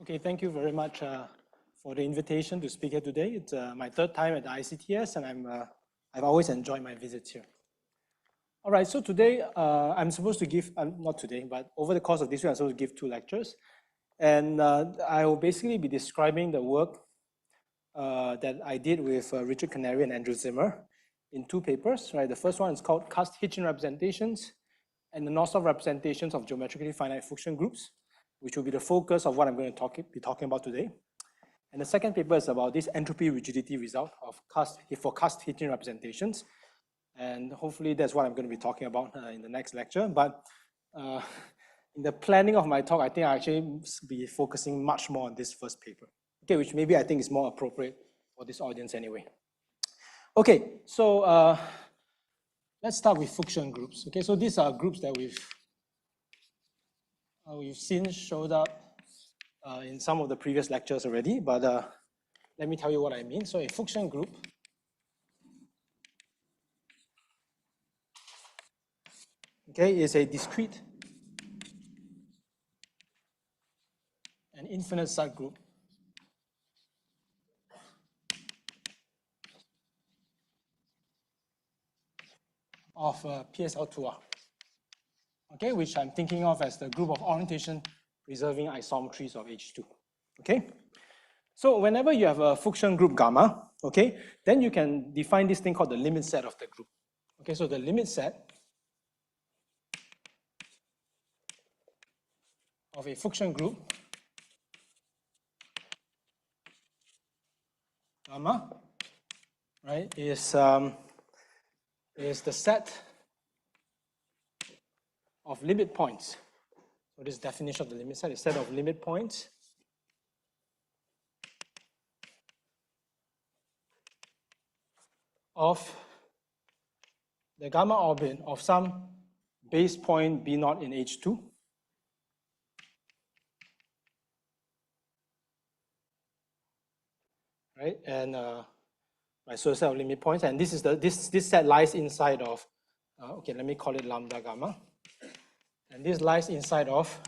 Okay, thank you very much for the invitation to speak here today. It's my third time at the ICTS, and I've always enjoyed my visits here. All right, so today I'm supposed to give, not today, but over the course of this week, I'm supposed to give 2 lectures. And I will basically be describing the work that I did with Richard Canary and Andrew Zimmer in 2 papers. Right, the first one is called Cast Hitchin Representations and the Anosov Representations of Geometrically Finite Function Groups, which will be the focus of what I'm going to be talking about today. And the second paper is about this entropy rigidity result of cast Hitchin representations. And hopefully that's what I'm going to be talking about in the next lecture. But in the planning of my talk, I think I'll actually be focusing much more on this first paper, okay, which maybe I think is more appropriate for this audience anyway. Okay, so let's start with function groups. Okay, so these are groups that we've seen showed up in some of the previous lectures already, but let me tell you what I mean. So a function group is a discrete and infinite subgroup of PSL2R, okay, which I'm thinking of as the group of orientation preserving isometries of H2, okay? So whenever you have a function group gamma, okay, then you can define this thing called the limit set of the group. Okay, so the limit set of a function group gamma, right, is the set of limit points. So this definition of the limit set is set of limit points of the gamma orbit of some base point B0 in H2, right? And right, so a set of limit points, and this is this set lies inside of okay, let me call it lambda gamma, and this lies inside of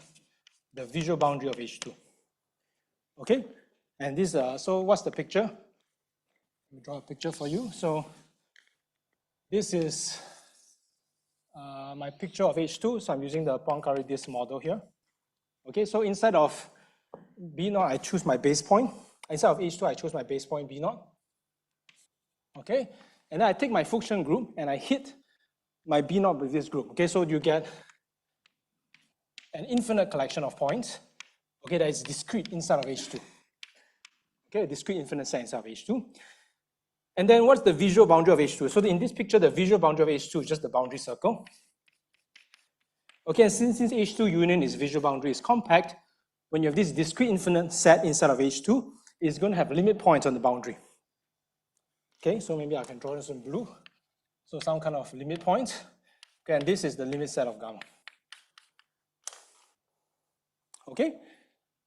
the visual boundary of H2. Okay, and this so what's the picture? Let me draw a picture for you. So this is my picture of H2. So I'm using the Poincare disk model here. Okay, so inside of B0, I choose my base point. Inside of H2, I choose my base point B0. Okay, and then I take my function group and I hit my B0 with this group. Okay, so you get an infinite collection of points, okay, that is discrete inside of H2. Okay, a discrete infinite set inside of H2. And then what's the visual boundary of H2? So in this picture, the visual boundary of H2 is just the boundary circle. Okay, and since H2 union is visual boundary is compact, when you have this discrete infinite set inside of H2, it's going to have limit points on the boundary. Okay, so maybe I can draw this in blue. So some kind of limit points. Okay, and this is the limit set of gamma. Okay,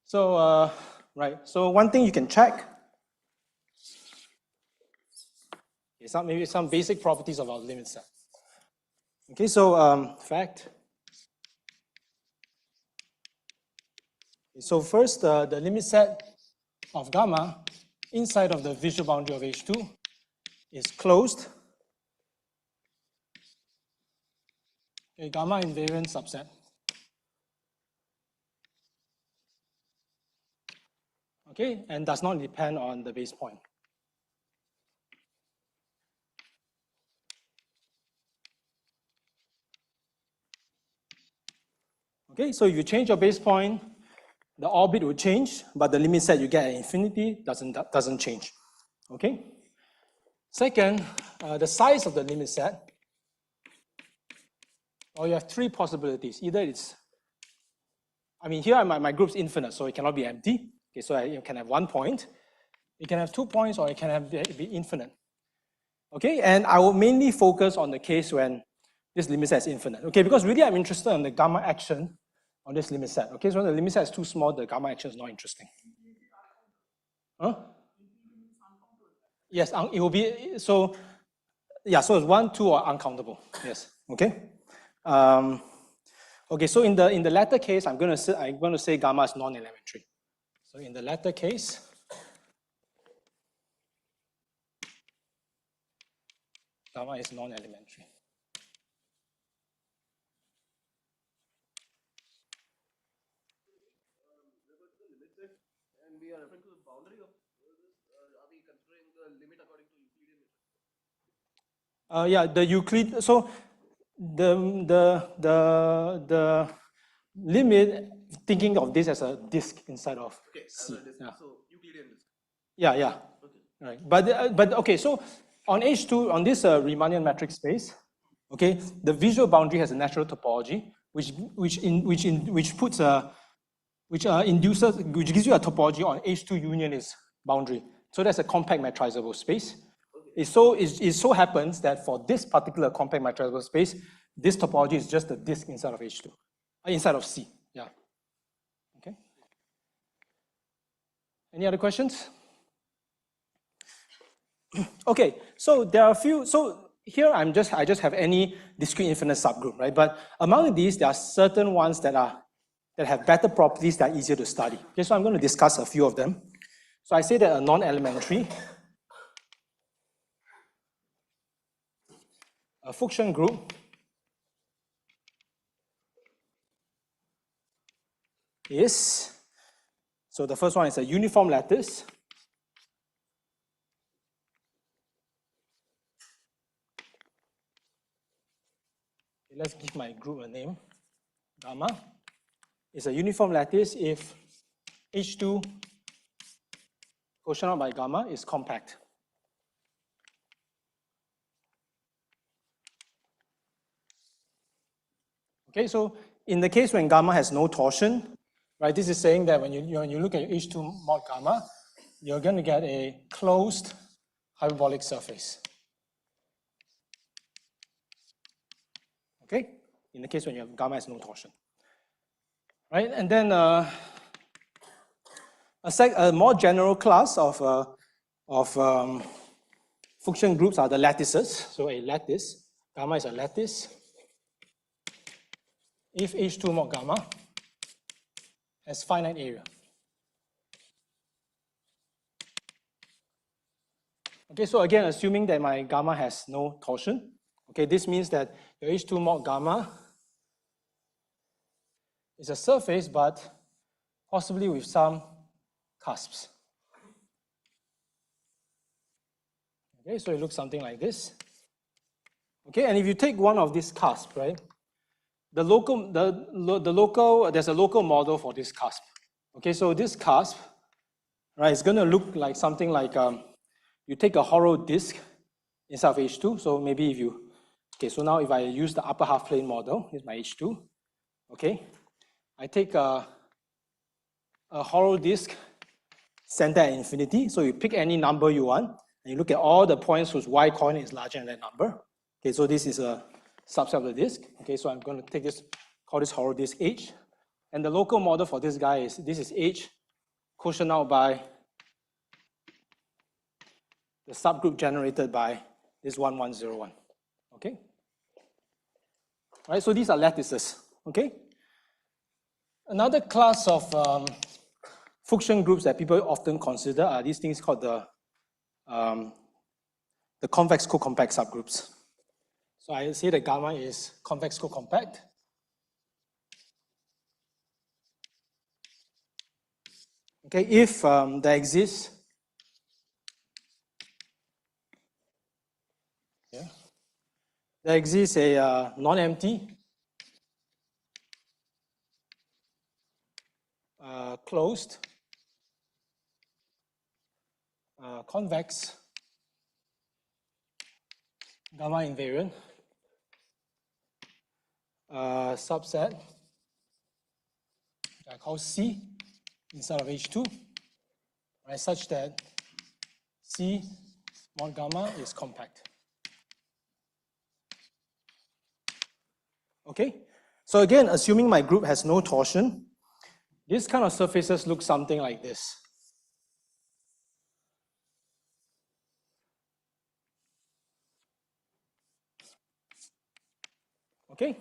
so right, so one thing you can check is maybe some basic properties of our limit set. Okay, so fact. So first, the limit set of gamma inside of the visual boundary of H2 is closed. A gamma invariant subset. Okay, and does not depend on the base point. Okay, so if you change your base point, the orbit will change, but the limit set you get at infinity doesn't change. Okay. Second, the size of the limit set. Or you have 3 possibilities. Either it's, I mean, here my group's infinite, so it cannot be empty. Okay, so you can have 1 point. You can have 2 points, or it can be infinite. Okay, and I will mainly focus on the case when this limit set is infinite. Okay, because really I'm interested in the gamma action on this limit set. Okay, so when the limit set is too small, the gamma action is not interesting. Huh? Yes, it will be, so, yeah, so it's 1, 2, or uncountable. Yes, okay. Okay, so in the latter case, I'm going to say gamma is non-elementary. So in the latter case, gamma is non-elementary. And we are referring to the boundary of this, are we considering the limit according to Euclidean method? Yeah, the Euclid, so the limit, thinking of this as a disk inside of C. As a disk, so Euclidean disk. Yeah. Okay. Right. But okay, so on H2, on this Riemannian metric space, okay, the visual boundary has a natural topology, which gives you a topology on H2 union is boundary. So that's a compact metrizable space. Okay. It so happens that for this particular compact metrizable space, this topology is just a disk inside of H2, inside of C. Yeah. Okay. Any other questions? Okay, so there are a few, so here I just have any discrete infinite subgroup, right? But among these, there are certain ones that have better properties that are easier to study. Okay, so I'm going to discuss a few of them. So I say that a non-elementary, a function group is, so the first one is a uniform lattice. Let's give my group a name. Gamma is a uniform lattice if H2 quotient by gamma is compact. Okay, so in the case when gamma has no torsion, right, this is saying that when you look at H2 mod gamma, you're going to get a closed hyperbolic surface. Okay, in the case when your gamma has no torsion. Right, and then a more general class of function groups are the lattices. So a lattice, gamma is a lattice. If H2 mod gamma has finite area. Okay, so again, assuming that my gamma has no torsion, okay, this means that your H2 mod gamma is a surface, but possibly with some cusps. Okay, so it looks something like this. Okay, and if you take one of these cusps, right, there's a local model for this cusp. Okay, so this cusp, right, is going to look like something like you take a hollow disk inside of H2. So maybe if you, okay, so now if I use the upper half plane model, here's my H2. Okay, I take a hollow disk center at infinity. So you pick any number you want, and you look at all the points whose y coordinate is larger than that number. Okay, so this is a subset of the disk. Okay, so I'm going to take this, call this hollow disk H. And the local model for this guy is, this is H, quotient out by the subgroup generated by this 1101. Okay? All right, so these are lattices. Okay? Another class of function groups that people often consider are these things called the convex co-compact subgroups. So I say that gamma is convex co-compact. Okay, if there exists a non-empty closed convex gamma invariant subset, which I call C inside of H2, right, such that C mod gamma is compact. Okay, so again, assuming my group has no torsion, this kind of surfaces look something like this. Okay?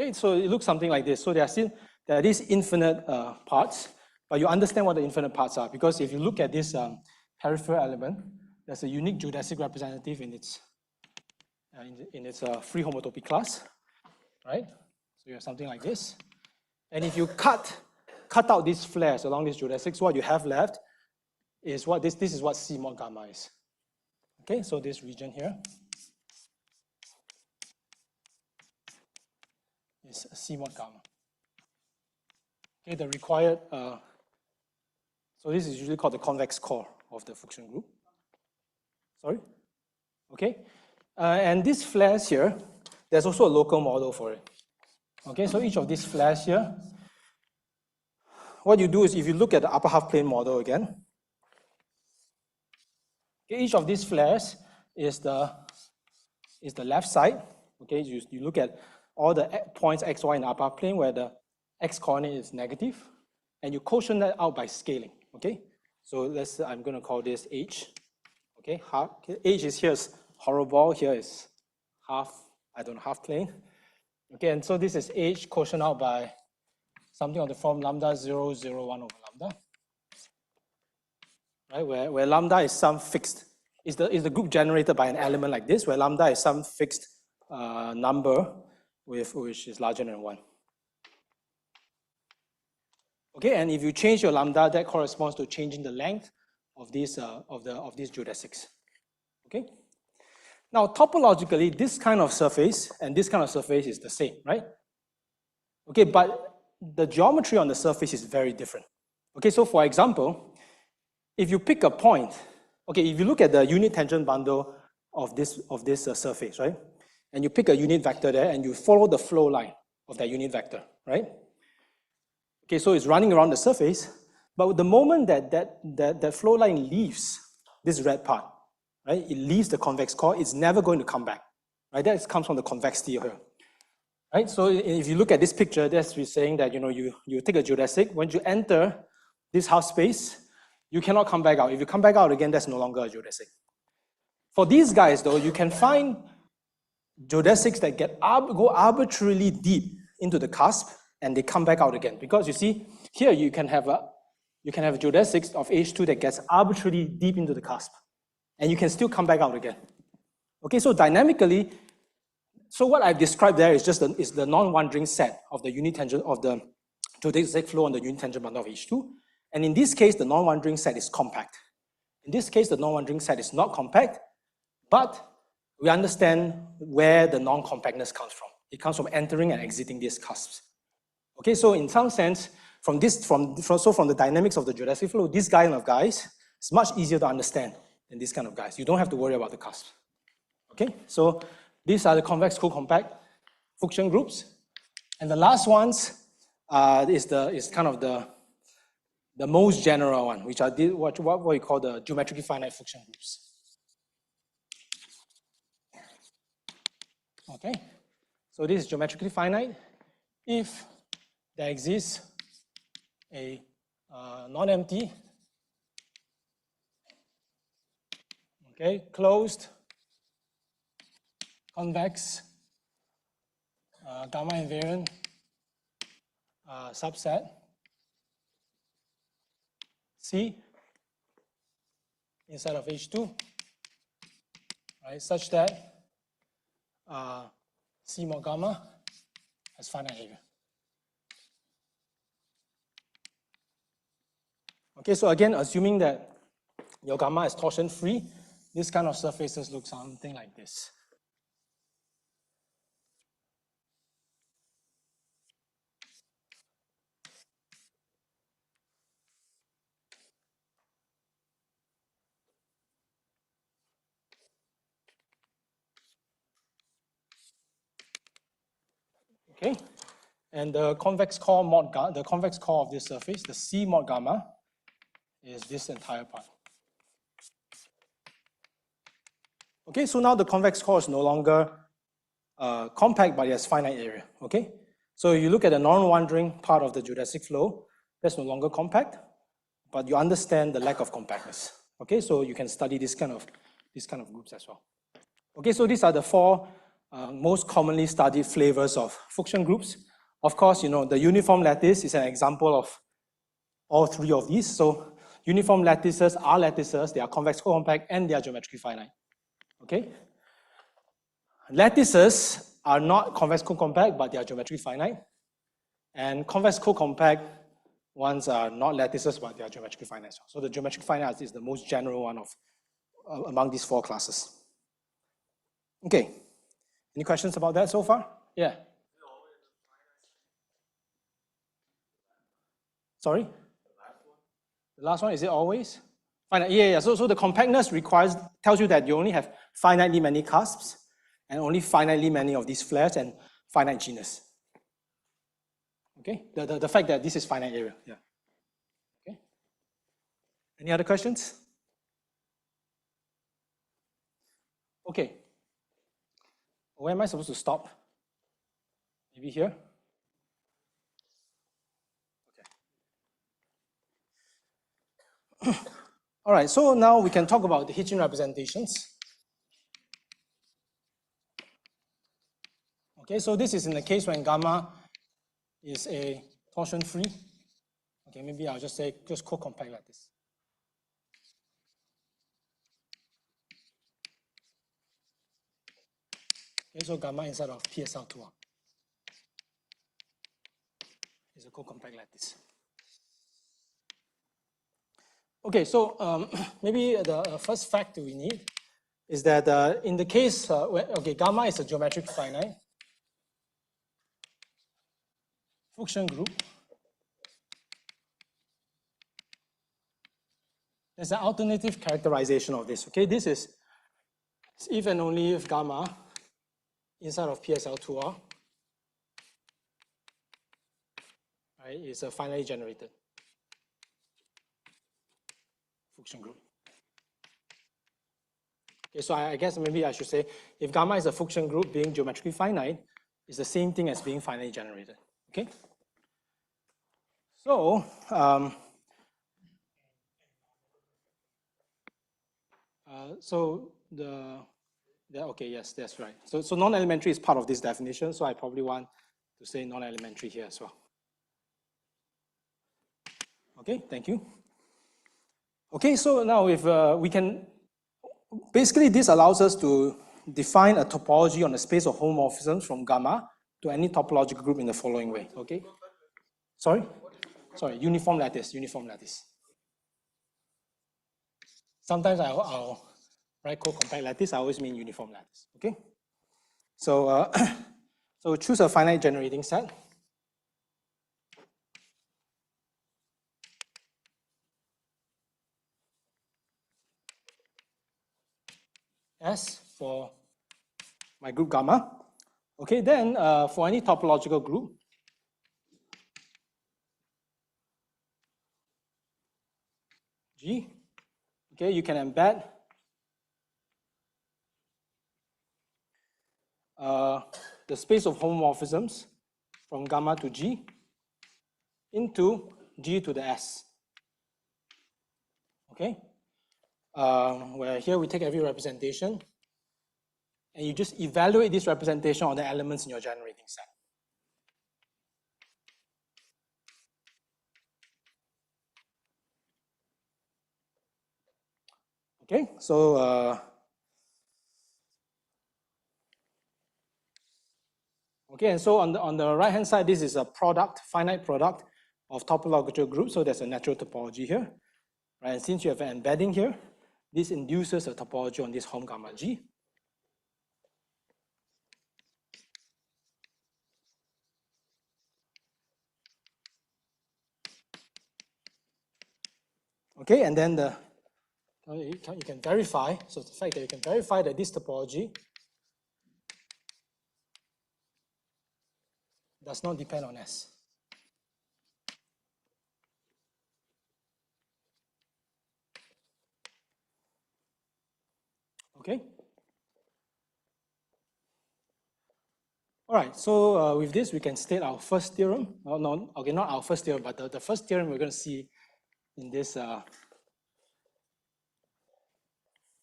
Okay, so it looks something like this. So there are these infinite parts, but you understand what the infinite parts are, because if you look at this peripheral element, there's a unique geodesic representative in its free homotopy class, right? So you have something like this. And if you cut out these flares along these geodesics, what you have left is what this is what C mod gamma is. Okay, so this region here is C mod gamma. Okay, the required, so this is usually called the convex core of the Fuchsian group. Sorry? Okay, and these flares here, there's also a local model for it. Okay, so each of these flares here, what you do is if you look at the upper half plane model again, okay, each of these flares is the left side. Okay, you look at all the points x, y in the upper half plane where the x coordinate is negative, and you quotient that out by scaling. Okay, so I'm going to call this h. Okay, h is here is horizontal, here is half plane. Okay, and so this is h quotient out by something of the form lambda 0, 0, 1 over lambda, right? Where lambda is some fixed, is the group generated by an element like this, where lambda is some fixed number which is larger than 1. Okay, and if you change your lambda, that corresponds to changing the length of these geodesics. Okay. Now, topologically, this kind of surface and this kind of surface is the same, right? Okay, but the geometry on the surface is very different. Okay, so for example, if you pick a point, okay, if you look at the unit tangent bundle of this surface, right, and you pick a unit vector there and you follow the flow line of that unit vector, right? Okay, so it's running around the surface, but the moment that flow line leaves this red part, right, it leaves the convex core, it's never going to come back, right? That comes from the convexity here, right? So if you look at this picture, that's saying that you take a geodesic, when you enter this half space, you cannot come back out. If you come back out again, that's no longer a geodesic. For these guys, though, you can find geodesics that go arbitrarily deep into the cusp, and they come back out again. Because you see, here you can have geodesics of H2 that gets arbitrarily deep into the cusp, and you can still come back out again. Okay, so dynamically, so what I've described there is just the non-wandering set of the unit tangent of the geodesic flow on the unit tangent bundle of H2. And in this case, the non-wandering set is compact. In this case, the non-wandering set is not compact, but we understand where the non-compactness comes from. It comes from entering and exiting these cusps. Okay, so in some sense, from the dynamics of the geodesic flow, this kind of guys is much easier to understand than this kind of guys. You don't have to worry about the cusp. Okay, so these are the convex co-compact Fuchsian groups, and the last ones is kind of the most general one, which are what we call the geometrically finite Fuchsian groups. Okay, so this is geometrically finite if there exists a non-empty, okay, closed, convex, gamma invariant subset C inside of H2, right, such that C mod gamma has finite area. Okay, so again, assuming that your gamma is torsion free, this kind of surfaces look something like this. Okay, and the convex core of this surface, the C mod gamma, is this entire part. Okay, so now the convex core is no longer compact, but it has finite area. Okay, so you look at the non-wandering part of the geodesic flow, that's no longer compact, but you understand the lack of compactness. Okay, so you can study this kind of groups as well. Okay, so these are the four most commonly studied flavors of Fuchsian groups. Of course, the uniform lattice is an example of all three of these. So uniform lattices are lattices, they are convex co-compact, and they are geometrically finite. Okay? Lattices are not convex co-compact, but they are geometrically finite. And convex co-compact ones are not lattices, but they are geometrically finite. So the geometrically finite is the most general one of among these four classes. Okay. Any questions about that so far? Yeah. Sorry? The last one, is it always? Finite. Yeah. So the compactness tells you that you only have finitely many cusps and only finitely many of these flares and finite genus. Okay? The fact that this is finite area. Yeah. Okay. Any other questions? Okay. Where am I supposed to stop? Maybe here? Okay. All right, so now we can talk about the Hitchin representations. Okay, so this is in the case when gamma is a torsion-free. Okay, maybe I'll just say just co-compact like this. Okay, so gamma inside of PSL2 is a co-compact like this. Okay, so maybe the first fact that we need is that in the case, gamma is a geometric finite Fuchsian group. There's an alternative characterization of this. Okay, this is if and only if gamma inside of PSL2R right, is a finitely generated Fuchsian group. Okay, so I guess maybe I should say if gamma is a Fuchsian group being geometrically finite, it's the same thing as being finitely generated. Okay. So okay, yes, that's right. So non-elementary is part of this definition, so I probably want to say non-elementary here as well. Okay, thank you. Okay, so now if we can, basically this allows us to define a topology on the space of homomorphisms from gamma to any topological group in the following way. Okay. Sorry, uniform lattice. Sometimes I'll write co-compact lattice. I always mean uniform lattice. Okay. So so choose a finite generating set. S for my group gamma. Okay, then for any topological group, G, okay, you can embed the space of homomorphisms from gamma to G into G to the S. Okay, where here we take every representation and you just evaluate this representation on the elements in your generating set. Okay, so okay, and so on the right hand side, this is a finite product of topological groups. So there's a natural topology here, right? And since you have an embedding here, this induces a topology on this home gamma G. Okay, and then you can verify, so the fact that you can verify that this topology does not depend on S. Okay. All right, so with this, we can state our first theorem. Oh, no, okay, not our first theorem, but the first theorem we're going to see in this,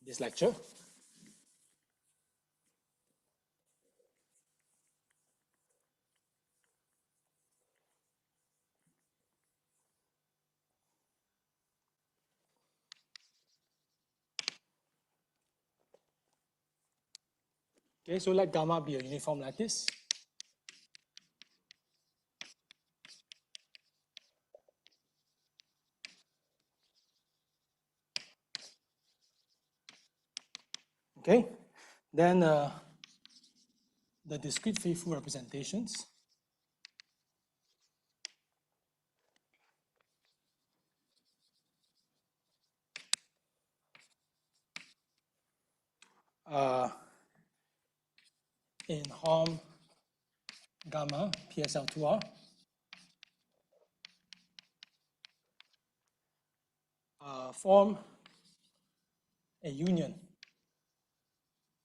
this lecture. Okay, so let gamma be a uniform lattice. Okay, then the discrete faithful representations. In Hom gamma PSL2R form a union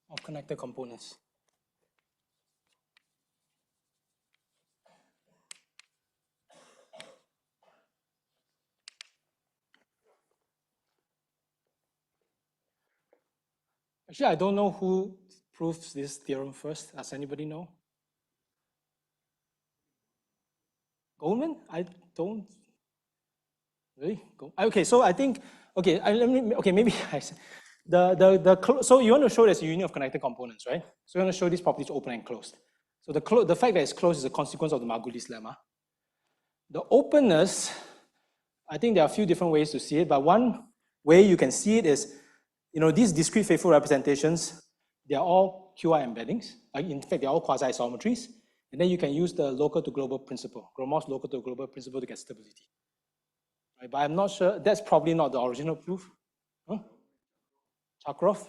of connected components. Actually, I don't know who proves this theorem first. Does anybody know? Goldman? I don't really go. Okay, so I think maybe I said so you want to show there's a union of connected components, right? So you want to show these properties open and closed. So the fact that it's closed is a consequence of the Margulis lemma. The openness, I think there are a few different ways to see it, but one way you can see it is, these discrete faithful representations, they are all QI embeddings. In fact, they're all quasi-isometries. And then you can use the local to global principle, Gromov's local to global principle to get stability. Right, but I'm not sure, that's probably not the original proof. Huh? Chakrov?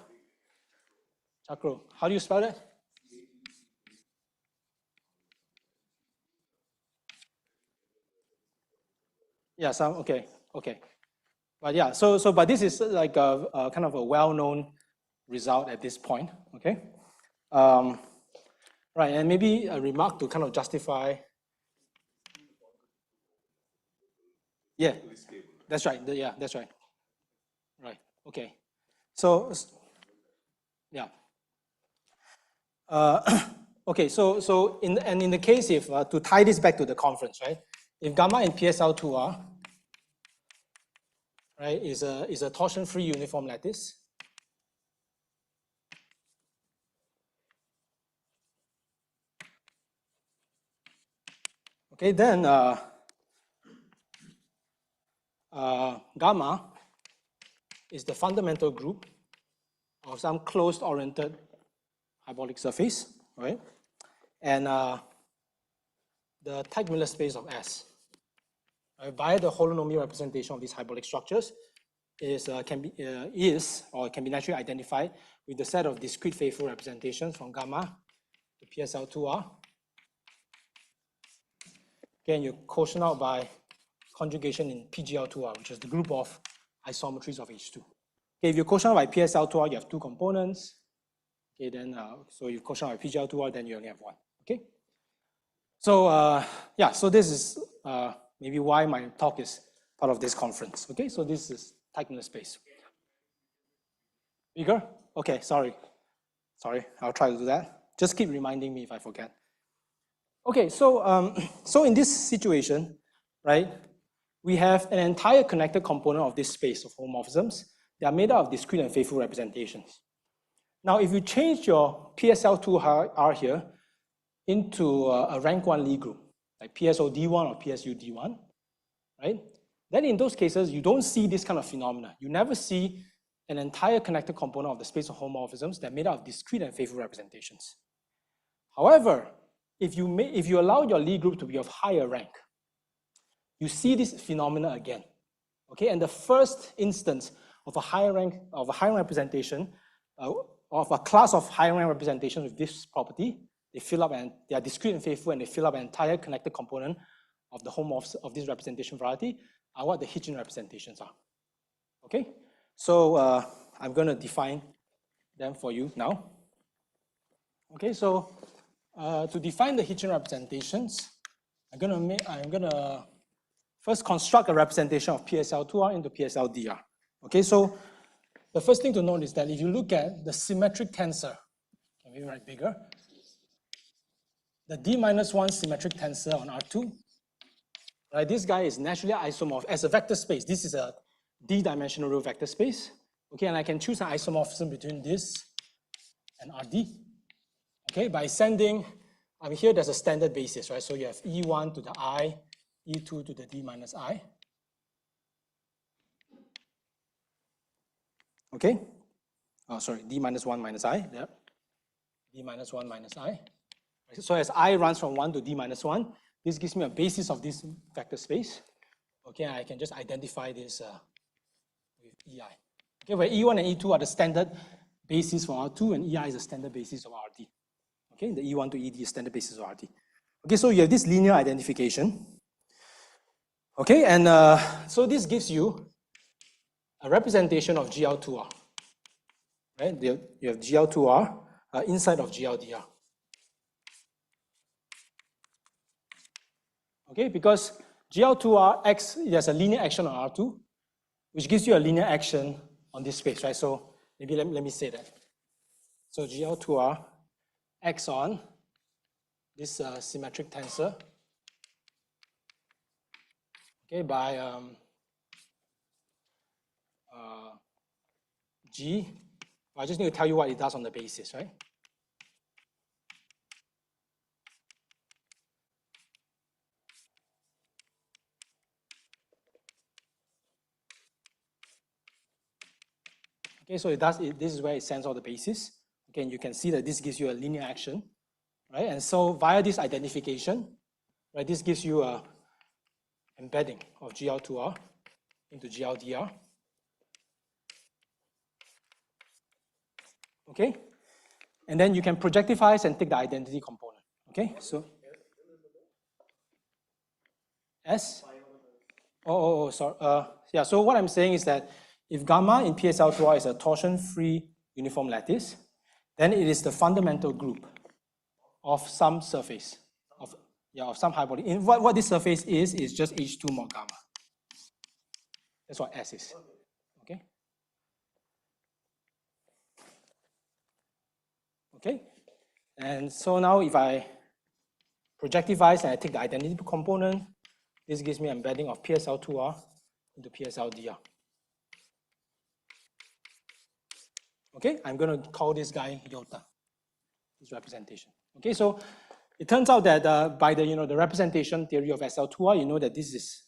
Chakro. How do you spell that? Yeah, okay. But yeah, but this is like a kind of a well-known result at this point, okay? Right, and maybe a remark to kind of justify. Yeah, that's right. Yeah, that's right. Right. Okay. So yeah. Okay. So in the case if to tie this back to the conference, right? If gamma in PSL2R, right, is a torsion-free uniform lattice. Okay, then gamma is the fundamental group of some closed-oriented hyperbolic surface, right? And the Teichmüller space of S, by the holonomial representation of these hyperbolic structures, can be naturally identified with the set of discrete faithful representations from gamma to PSL2R. Again, you quotient out by conjugation in PGL2R, which is the group of isometries of H2. Okay, if you quotient out by PSL2R, you have two components. Okay, then so you quotient out by PGL2R, then you only have one. Okay. So yeah, so this is maybe why my talk is part of this conference. Okay, so this is Teichmüller space. Bigger? Okay, sorry, I'll try to do that. Just keep reminding me if I forget. Okay, so so in this situation, right, we have an entire connected component of this space of homomorphisms. They are made up of discrete and faithful representations. Now, if you change your PSL2R here into a rank 1 Lie group, like PSOD1 or PSUD1, right? Then in those cases, you don't see this kind of phenomena. You never see an entire connected component of the space of homomorphisms that are made up of discrete and faithful representations. However, if you allow your Lie group to be of higher rank, you see this phenomena again. Okay, and the first instance of a higher rank representation of a class of higher rank representations with this property, they fill up and they are discrete and faithful, and they fill up an entire connected component of the homomorphs of this representation variety are what the Hitchin representations are. Okay, so I'm going to define them for you now. Okay, so to define the Hitchin representations, I'm going to first construct a representation of PSL2R into PSLDR. Okay, so the first thing to note is that if you look at the symmetric tensor, can we write bigger? The D-1 symmetric tensor on R2, right? This guy is naturally isomorphic as a vector space. This is a D-dimensional real vector space. Okay, and I can choose an isomorphism between this and RD. Okay, by sending, here there's a standard basis, right? So you have E1 to the I, E2 to the D minus I. Okay, oh, sorry, D minus 1 minus I, yeah. D minus 1 minus I. So as I runs from 1 to D minus 1, this gives me a basis of this vector space. Okay, I can just identify this with EI. Okay, where E1 and E2 are the standard basis for R2 and EI is the standard basis of RT. Okay, the E1 to ED is standard basis of RT. Okay, so you have this linear identification. Okay, and so this gives you a representation of GL2R. Right, you have GL2R inside of GLDR. Okay, because GL2R X, there's a linear action on R2, which gives you a linear action on this space, right? So maybe let me say that. So GL2R X on this symmetric tensor, okay, by G. I just need to tell you what it does on the basis, right? Okay, so this is where it sends all the basis. Okay, and you can see that this gives you a linear action, right? And so via this identification, right, this gives you a embedding of GL2R into GLDR. Okay, and then you can projectivize and take the identity component. Okay, so S. Sorry. Yeah. So what I'm saying is that if gamma in PSL2R is a torsion-free uniform lattice, then it is the fundamental group of some surface of some hyperbolic. In what this surface is just H2 mod gamma. That's what S is. Okay. Okay. And so now if I projectivize and I take the identity component, this gives me embedding of PSL2R into PSLDR. Okay, I'm going to call this guy iota, this representation. Okay, so it turns out that by the representation theory of SL2R, you know that this is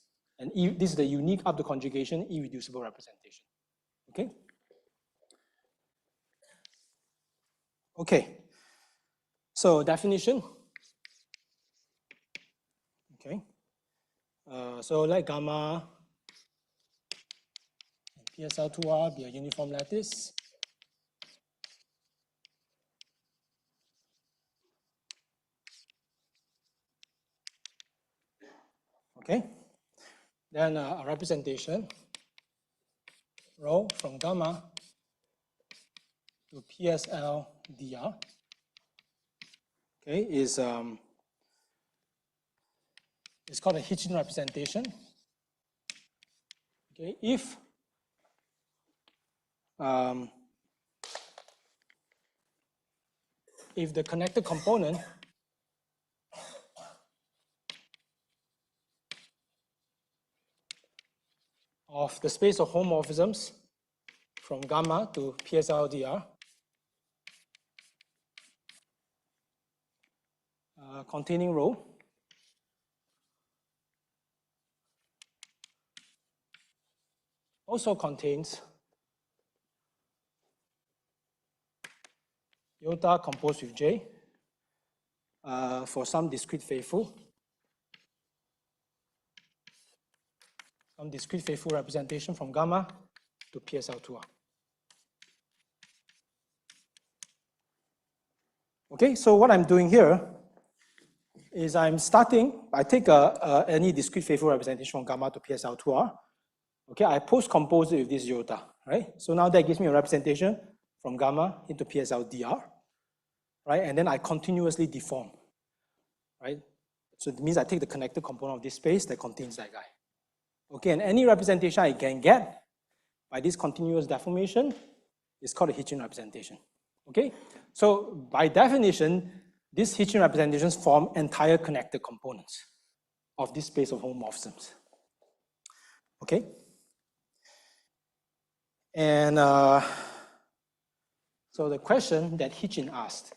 the unique up to conjugation irreducible representation. Okay. Okay. So definition. Okay. So let gamma and PSL2R be a uniform lattice. Okay. Then a representation rho from gamma to PSL dr. Okay, is it's called a Hitchin representation. Okay, if the connected component of the space of homomorphisms from gamma to PSL dr containing rho also contains iota composed with J for some discrete faithful. Some discrete faithful representation from gamma to PSL2R. Okay, so what I'm doing here is I take any discrete faithful representation from gamma to PSL2R. Okay, I post-compose it with this iota, right? So now that gives me a representation from gamma into PSL dr, right? And then I continuously deform, right? So it means I take the connected component of this space that contains that guy. Okay, and any representation I can get by this continuous deformation is called a Hitchin representation. Okay, so by definition, these Hitchin representations form entire connected components of this space of homomorphisms. Okay, and so the question that Hitchin asked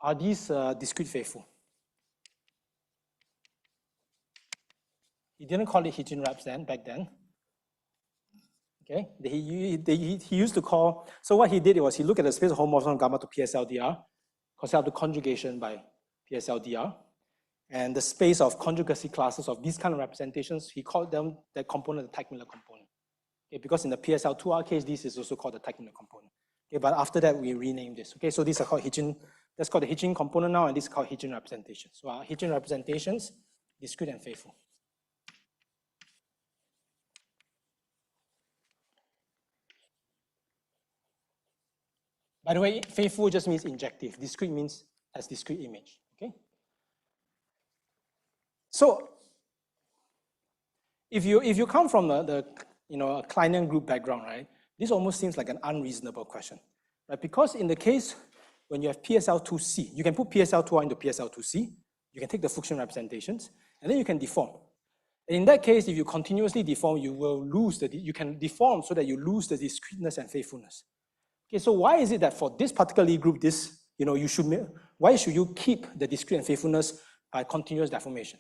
are these discrete faithful. He didn't call it Hitchin wraps back then. Okay, he used to call, so what he did was he looked at the space of homomorphism gamma to PSLDR, considered the conjugation by PSLDR, and the space of conjugacy classes of these kind of representations, he called them that component the Teichmüller component. Okay, because in the PSL2R case, this is also called the Teichmüller component. Okay, but after that, we renamed this. Okay, so these are called Hitchin, that's called the Hitchin component now, and this is called Hitchin representations. So our Hitchin representations, discrete and faithful. By the way, faithful just means injective. Discrete means as discrete image, okay? So if you come from the a Kleinian group background, right, this almost seems like an unreasonable question, right? Because in the case when you have PSL2C, you can put PSL2R into PSL2C, you can take the Fuchsian representations, and then you can deform. And in that case, if you continuously deform, you will lose you can deform so that you lose the discreteness and faithfulness. Okay, so why is it that for this particular group, why should you keep the discrete and faithfulness by continuous deformation?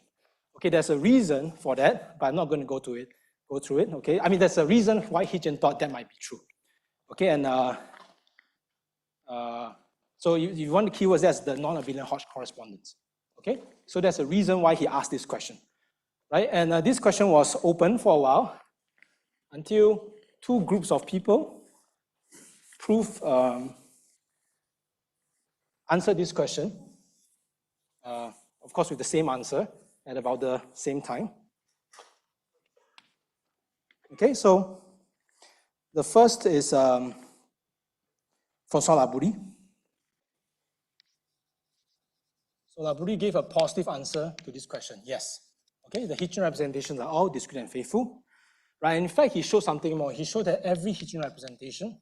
Okay, there's a reason for that, but I'm not going to go through it. Okay, I mean there's a reason why Hitchin thought that might be true. Okay, and so you want the keywords, that's the non-abelian Hodge correspondence. Okay, so there's a reason why he asked this question, right? And this question was open for a while until two groups of people answer this question, of course with the same answer at about the same time. Okay, so the first is François Labouri. So Labouri gave a positive answer to this question, yes. Okay, the Hitchin representations are all discrete and faithful. Right, in fact, he showed something more. He showed that every Hitchin representation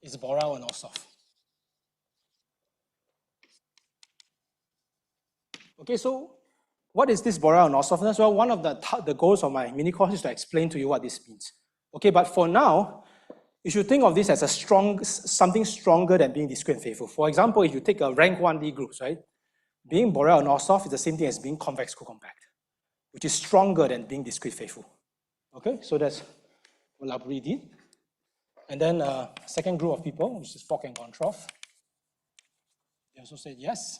is Borel and Anosov. Okay, so what is this Borel and Anosov? Well, one of the goals of my mini course is to explain to you what this means. Okay, but for now, you should think of this as something stronger than being discrete and faithful. For example, if you take a rank 1D groups, right? Being Borel and Anosov is the same thing as being convex co-compact, which is stronger than being discrete faithful. Okay, so that's what Labouri did. And then second group of people, which is Fock and Gontroff, they also said yes.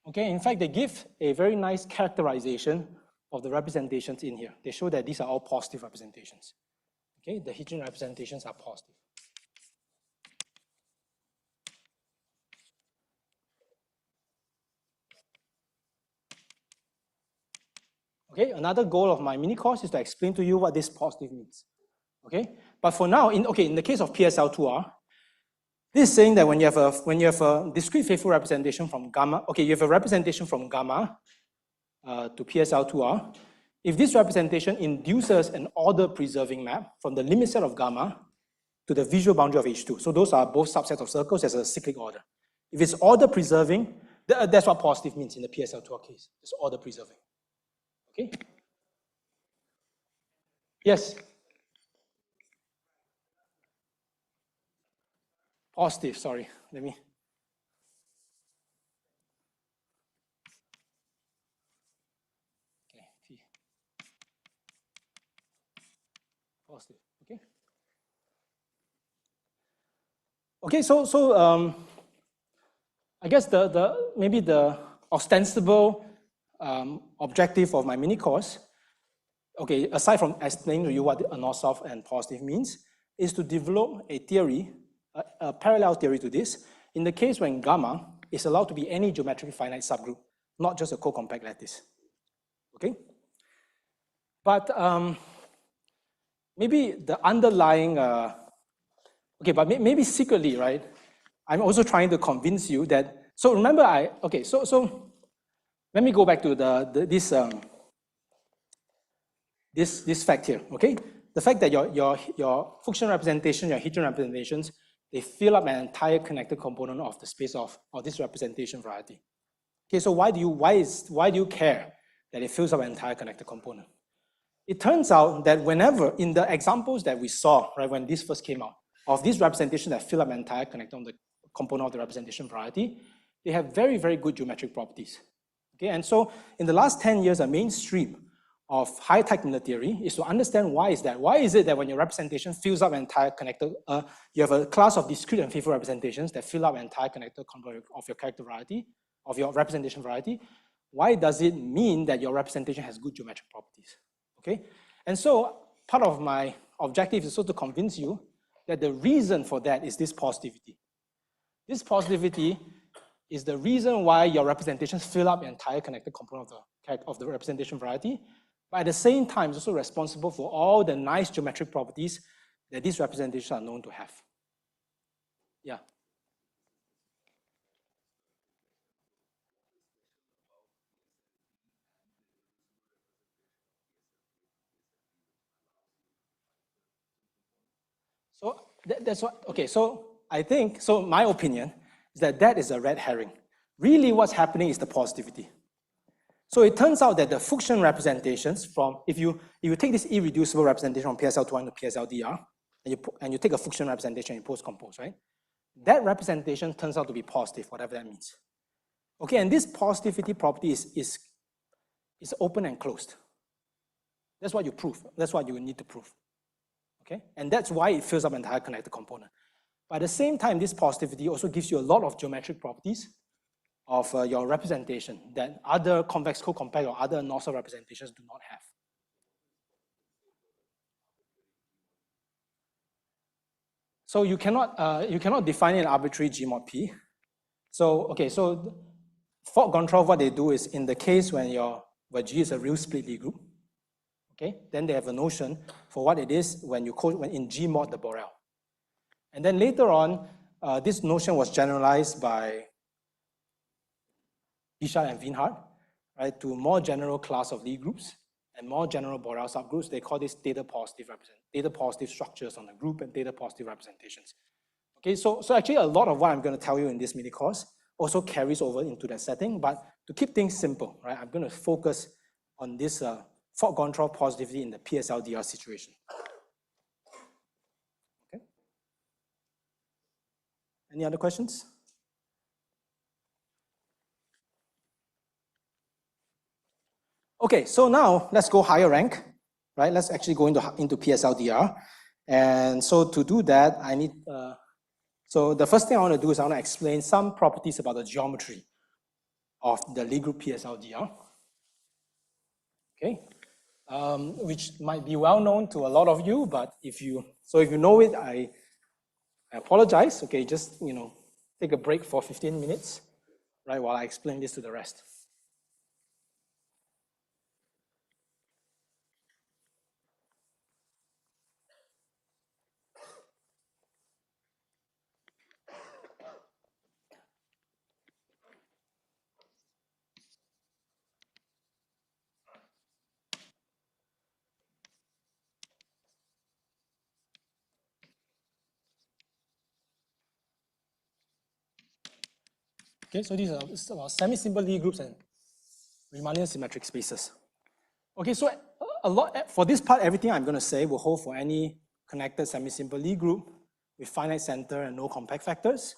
Okay, in fact, they give a very nice characterization of the representations in here. They show that these are all positive representations. Okay, the Hitchin representations are positive. Okay, another goal of my mini course is to explain to you what this positive means. Okay, but for now, in the case of PSL2R, this is saying that when you have a discrete faithful representation from gamma, okay, you have a representation from gamma to PSL2R. If this representation induces an order preserving map from the limit set of gamma to the visual boundary of H2, so those are both subsets of circles as a cyclic order. If it's order preserving, that's what positive means in the PSL2R case. It's order preserving. Okay. Yes. Positive, sorry, let me. Okay, P. Positive, okay. Okay, so I guess maybe the ostensible objective of my mini course, okay, aside from explaining to you what Anosov and positive means, is to develop a theory, a parallel theory to this, in the case when gamma is allowed to be any geometrically finite subgroup, not just a co-compact lattice. Okay? But maybe the underlying, okay, but maybe secretly, right? I'm also trying to convince you that, so remember so let me go back to this fact here, okay? The fact that your Fuchsian representation, your Hitchin representations, they fill up an entire connected component of the space of this representation variety. Okay, so why do you care that it fills up an entire connected component? It turns out that whenever, in the examples that we saw, right, when this first came out, of these representations that fill up an entire connector on the component of the representation variety, they have very, very good geometric properties. Okay, and so in the last 10 years, a mainstream of high Teichmüller theory is to understand why is that. Why is it that when your representation fills up an entire connector, you have a class of discrete and faithful representations that fill up an entire connector of your character variety, of your representation variety? Why does it mean that your representation has good geometric properties? Okay, and so part of my objective is also to convince you that the reason for that is this positivity. This positivity is the reason why your representations fill up the entire connected component of the representation variety, but at the same time, it's also responsible for all the nice geometric properties that these representations are known to have. Yeah. So that's what, okay, so I think, so my opinion is that that is a red herring. Really what's happening is the positivity. So it turns out that the Fuchsian representations from, if you take this irreducible representation from PSL2 to PSLDR, and you take a Fuchsian representation and you post-compose, right? That representation turns out to be positive, whatever that means. Okay, and this positivity property is open and closed. That's what you prove. That's what you need to prove. Okay, and that's why it fills up an entire connected component. But at the same time, this positivity also gives you a lot of geometric properties of your representation that other convex co-compact or other Anosov representations do not have. So you cannot define an arbitrary G mod P. So okay, so for control, what they do is in the case when G is a real split Lie group, okay, then they have a notion for what it is when in G mod the Borel. And then later on, this notion was generalized by Bichat and Wienhardt, right, to more general class of Lie groups and more general Borel subgroups. They call this data positive structures on the group and data positive representations. Okay, so actually a lot of what I'm going to tell you in this mini course also carries over into that setting, but to keep things simple, right, I'm going to focus on this fault control positivity in the PSLDR situation. Okay. Any other questions? Okay, so now let's go higher rank, right? Let's actually go into PSLDR. And so to do that, I need, so the first thing I want to do is I want to explain some properties about the geometry of the Lie group PSLDR. Okay, which might be well known to a lot of you, but if you know it, I apologize. Okay, just, take a break for 15 minutes, right, while I explain this to the rest. Okay, so these are about semi-simple Lie groups and Riemannian symmetric spaces. Okay, so for this part, everything I'm going to say will hold for any connected semi-simple Lie group with finite center and no compact factors.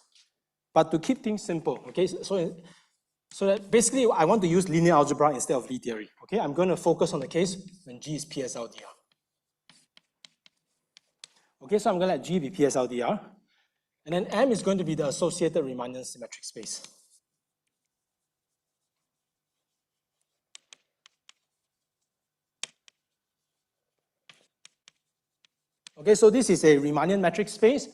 But to keep things simple, okay, so that basically I want to use linear algebra instead of Lie theory. Okay, I'm going to focus on the case when G is PSLDR. Okay, so I'm going to let G be PSLDR, and then M is going to be the associated Riemannian symmetric space. Okay, so this is a Riemannian metric space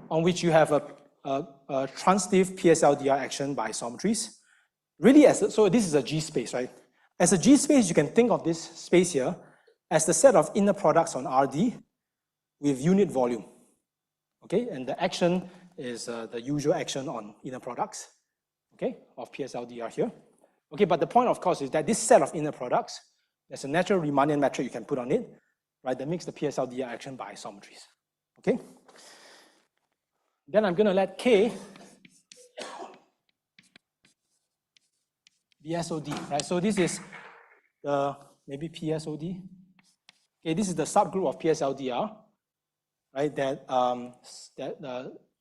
on which you have a transitive PSLDR action by isometries. Really, so this is a G space, right? As a G space, you can think of this space here as the set of inner products on RD with unit volume. Okay, and the action is the usual action on inner products, okay, of PSLDR here. Okay, but the point, of course, is that this set of inner products, there's a natural Riemannian metric you can put on it, right, that makes the PSLDR action by isometries. Okay? Then I'm going to let K be SOD, right? So this is the maybe PSOD. Okay, this is the subgroup of PSLDR right,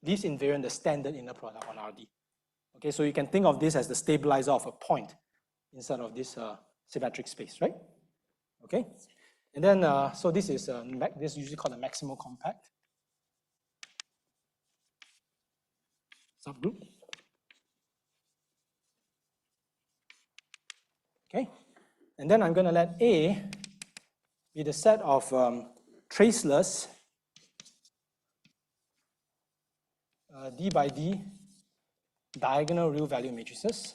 this invariant, the standard inner product on RD. Okay, so you can think of this as the stabilizer of a point inside of this symmetric space, right? Okay, and then so this is usually called a maximal compact subgroup. Okay, and then I'm going to let A be the set of traceless D by D diagonal real value matrices.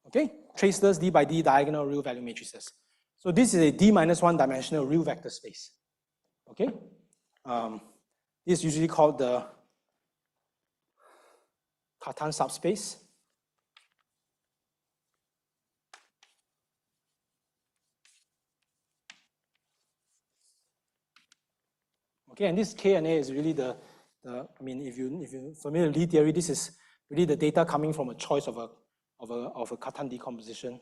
Okay, traceless D by D diagonal real value matrices. So this is a D minus 1 dimensional real vector space. Okay, this is usually called the Cartan subspace. Okay, and this K and A is really I mean, if you're familiar with Lie theory, this is really the data coming from a choice of a Cartan decomposition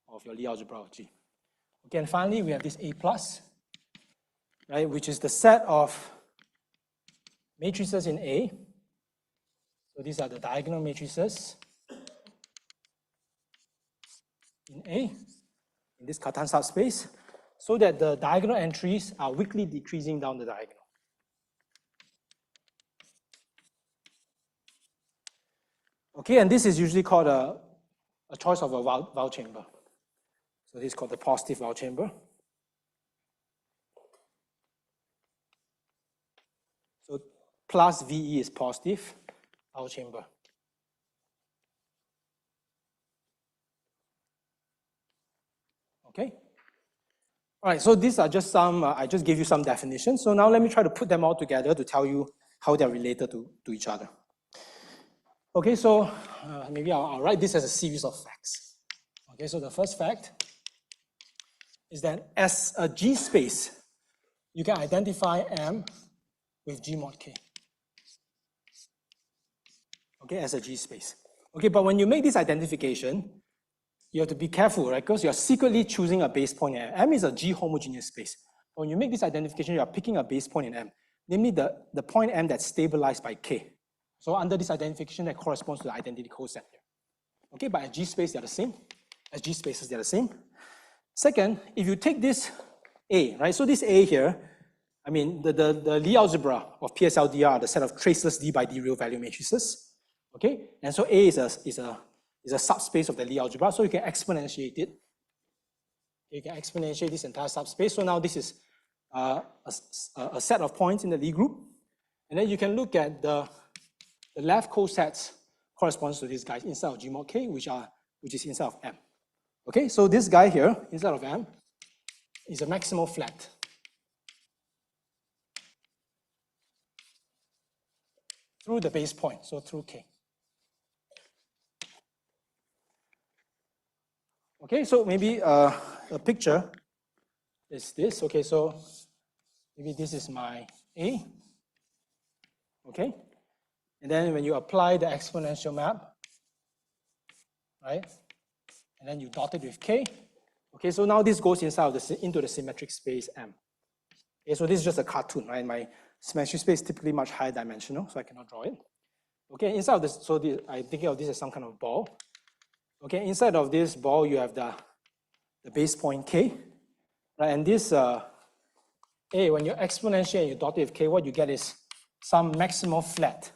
of your Lie algebra of G. Okay, and finally we have this A plus, right, which is the set of matrices in A. So these are the diagonal matrices in A, in this Cartan subspace, so that the diagonal entries are weakly decreasing down the diagonal. Okay, and this is usually called a choice of a Wald chamber. So this is called the positive Wald chamber. So plus VE is positive Wald chamber. Okay. All right, so these are just some, I just gave you some definitions. So now let me try to put them all together to tell you how they're related to each other. Okay, so maybe I'll write this as a series of facts. Okay, so the first fact is that as a G space, you can identify M with G mod K. Okay, as a G space. Okay, but when you make this identification, you have to be careful, right? Because you're secretly choosing a base point in M. M is a G homogeneous space. When you make this identification, you're picking a base point in M, namely the point M that's stabilized by K. So under this identification, that corresponds to the identity coset here. Okay, but at G space, they're the same. As G spaces, they're the same. Second, if you take this A, right? So this A here, I mean, the Lie algebra of PSLDR are the set of traceless D by D real value matrices. Okay, and so A is a subspace of the Lie algebra, so you can exponentiate it. You can exponentiate this entire subspace. So now this is a set of points in the Lie group, and then you can look at the left cosets corresponds to these guys inside of G mod K, which is inside of M. Okay, so this guy here inside of M is a maximal flat. Through the base point, so through K. Okay, so maybe a picture is this. Okay, so maybe this is my A. Okay, and then when you apply the exponential map, right, and then you dot it with K. Okay, so now this goes inside of into the symmetric space M. Okay, so this is just a cartoon, right? My symmetric space is typically much higher dimensional, so I cannot draw it. Okay, inside of this, so I'm thinking of this as some kind of ball. Okay, inside of this ball, you have the base point K, right? And this A, when you exponentiate and you dot it with K, what you get is some maximal flat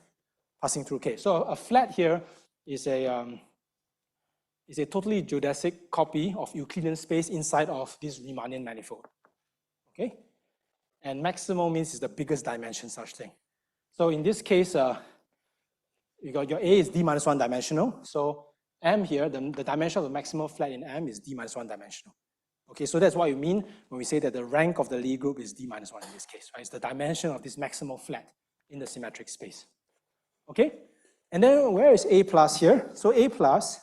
passing through K. So a flat here is a totally geodesic copy of Euclidean space inside of this Riemannian manifold. Okay, and maximal means it's the biggest dimension such thing. So in this case, you got your A is D minus 1 dimensional. So M here, the dimension of the maximal flat in M is D minus 1 dimensional. Okay, so that's what you mean when we say that the rank of the Lie group is D minus 1 in this case, right? It's the dimension of this maximal flat in the symmetric space. Okay, and then where is A plus here? So A plus,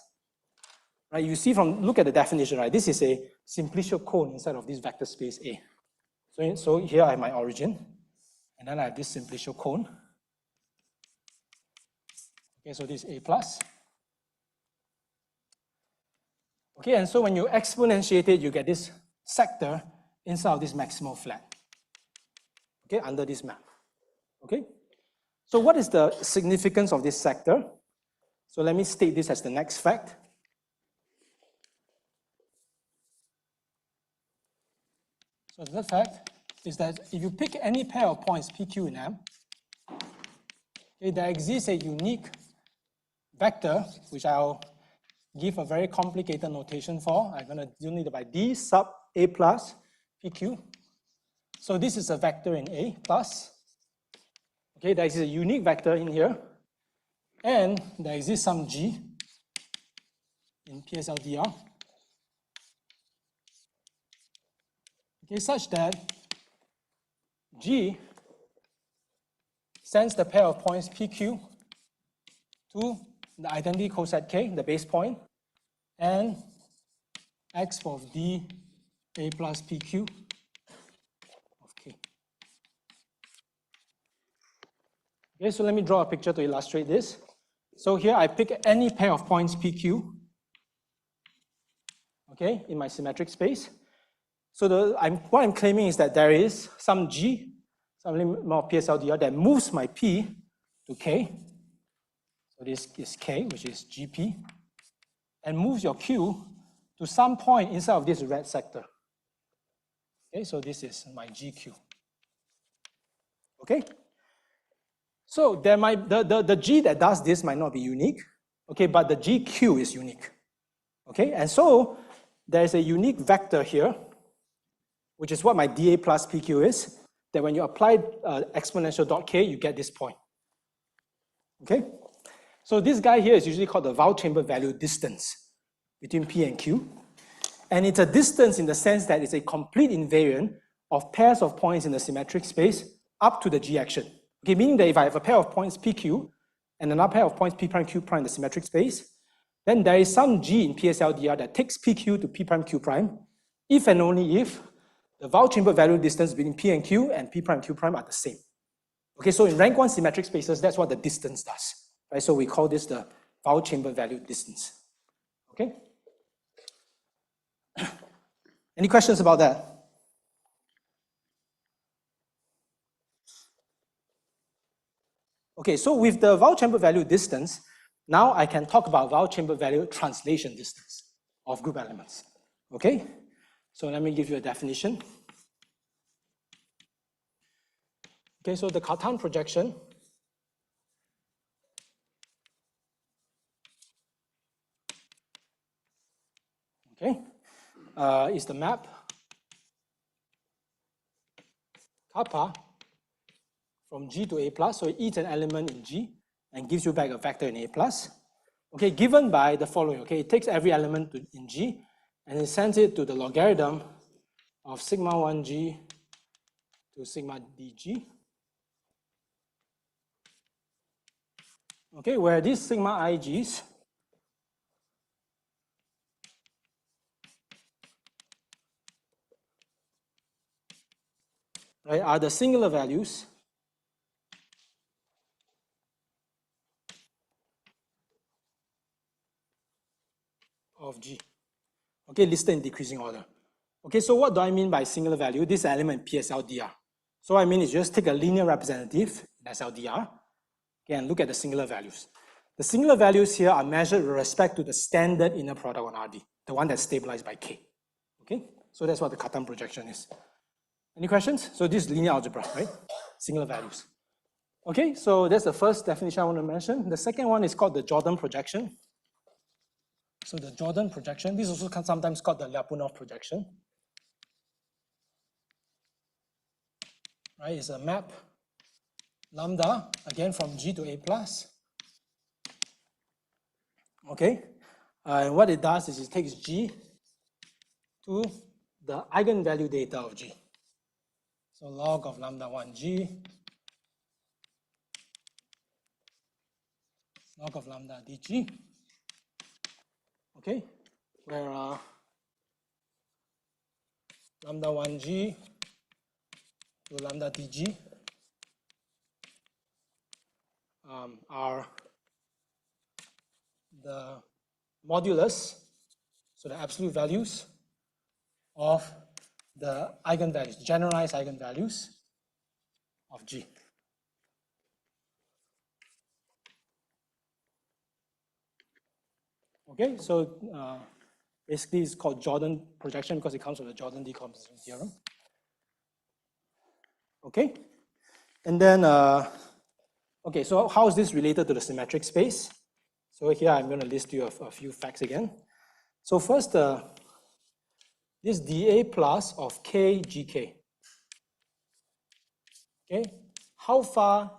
right, you see look at the definition, right? This is a simplicial cone inside of this vector space A. So here I have my origin, and then I have this simplicial cone. Okay, so this is A plus. Okay, and so when you exponentiate it, you get this sector inside of this maximal flat. Okay, under this map. Okay, so what is the significance of this sector? So let me state this as the next fact. So the fact is that if you pick any pair of points P, Q, and M, okay, there exists a unique vector, which I'll give a very complicated notation for. I'm going to denote it by D sub A plus PQ. So this is a vector in A plus. Okay, there is a unique vector in here. And there exists some G in PSLDR. Okay, such that G sends the pair of points PQ to the identity coset K, the base point, and X of D A plus PQ of K. Okay, so let me draw a picture to illustrate this. So here I pick any pair of points PQ, okay, in my symmetric space. So what I'm claiming is that there is some G, some limit of PSLDR that moves my P to K. So this is K, which is GP, and moves your Q to some point inside of this red sector. Okay, so this is my GQ. Okay? So there might the G that does this might not be unique, okay, but the GQ is unique. Okay, and so there's a unique vector here, which is what my dA plus PQ is, that when you apply exponential dot K, you get this point. Okay? So this guy here is usually called the Wald chamber value distance between P and Q. And it's a distance in the sense that it's a complete invariant of pairs of points in the symmetric space up to the G action. Okay, meaning that if I have a pair of points PQ and another pair of points P prime Q prime in the symmetric space, then there is some G in PSLDR that takes PQ to P prime Q prime, if and only if the Wald chamber value distance between P and Q and P prime Q prime are the same. Okay, so in rank 1 symmetric spaces, that's what the distance does. Right? So we call this the Wald chamber value distance. Okay? Any questions about that? Okay, so with the Wald chamber value distance, now I can talk about Wald chamber value translation distance of group elements. Okay? So let me give you a definition. Okay, so the Cartan projection is the map kappa from G to A plus, so it eats an element in G and gives you back a vector in A plus. Okay, given by the following. Okay, it takes every element in G and it sends it to the logarithm of sigma 1G to sigma dg. Okay, where these sigma iGs right, are the singular values of G. Okay, listed in decreasing order. Okay, so what do I mean by singular value? This element PSLDR. So I mean is just take a linear representative in SLDR, okay, and look at the singular values. The singular values here are measured with respect to the standard inner product on RD, the one that's stabilized by K. Okay, so that's what the Cartan projection is. Any questions? So this is linear algebra, right? Singular values. Okay, so that's the first definition I want to mention. The second one is called the Jordan projection. So the Jordan projection, this is also sometimes called the Lyapunov projection. Right, it's a map lambda, again from G to A plus. Okay, and what it does is it takes G to the eigenvalue data of G. So log of lambda 1G, log of lambda dg. Okay, where lambda 1G to lambda dg are the modulus. So the absolute values of the eigenvalues, generalized eigenvalues of G. Okay, so basically it's called Jordan projection because it comes from the Jordan decomposition theorem. Okay, and then, okay, so how is this related to the symmetric space? So here I'm going to list you a few facts again. So first, this dA plus of k gk. Okay, how far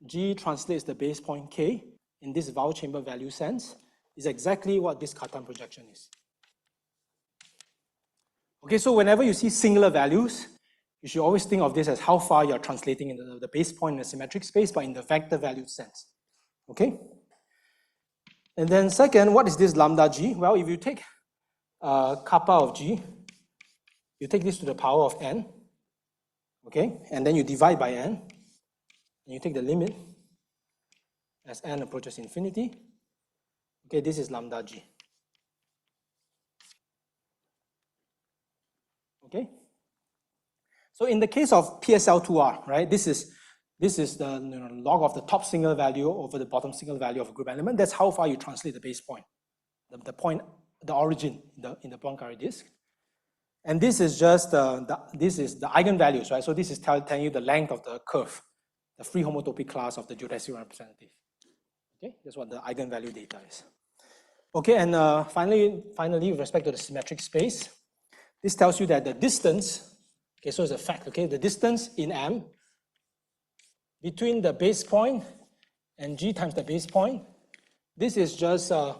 G translates the base point k in this vowel chamber value sense is exactly what this Cartan projection is. Okay, so whenever you see singular values, you should always think of this as how far you're translating into the base point in a symmetric space, but in the vector value sense. Okay? And then second, what is this lambda G? Well, if you take kappa of G, you take this to the power of n, okay? And then you divide by n, and you take the limit as n approaches infinity. Okay, this is lambda G. Okay? So in the case of PSL2R, right, this is the log of the top single value over the bottom single value of a group element. That's how far you translate the base point, the origin in the Poincare disk. And this is just this is the eigenvalues, right? So this is telling you the length of the curve, the free homotopy class of the geodesic representative. Okay, that's what the eigenvalue data is. Okay, and finally, with respect to the symmetric space, this tells you that the distance. Okay, so it's a fact, okay? The distance in M between the base point and G times the base point, this is just the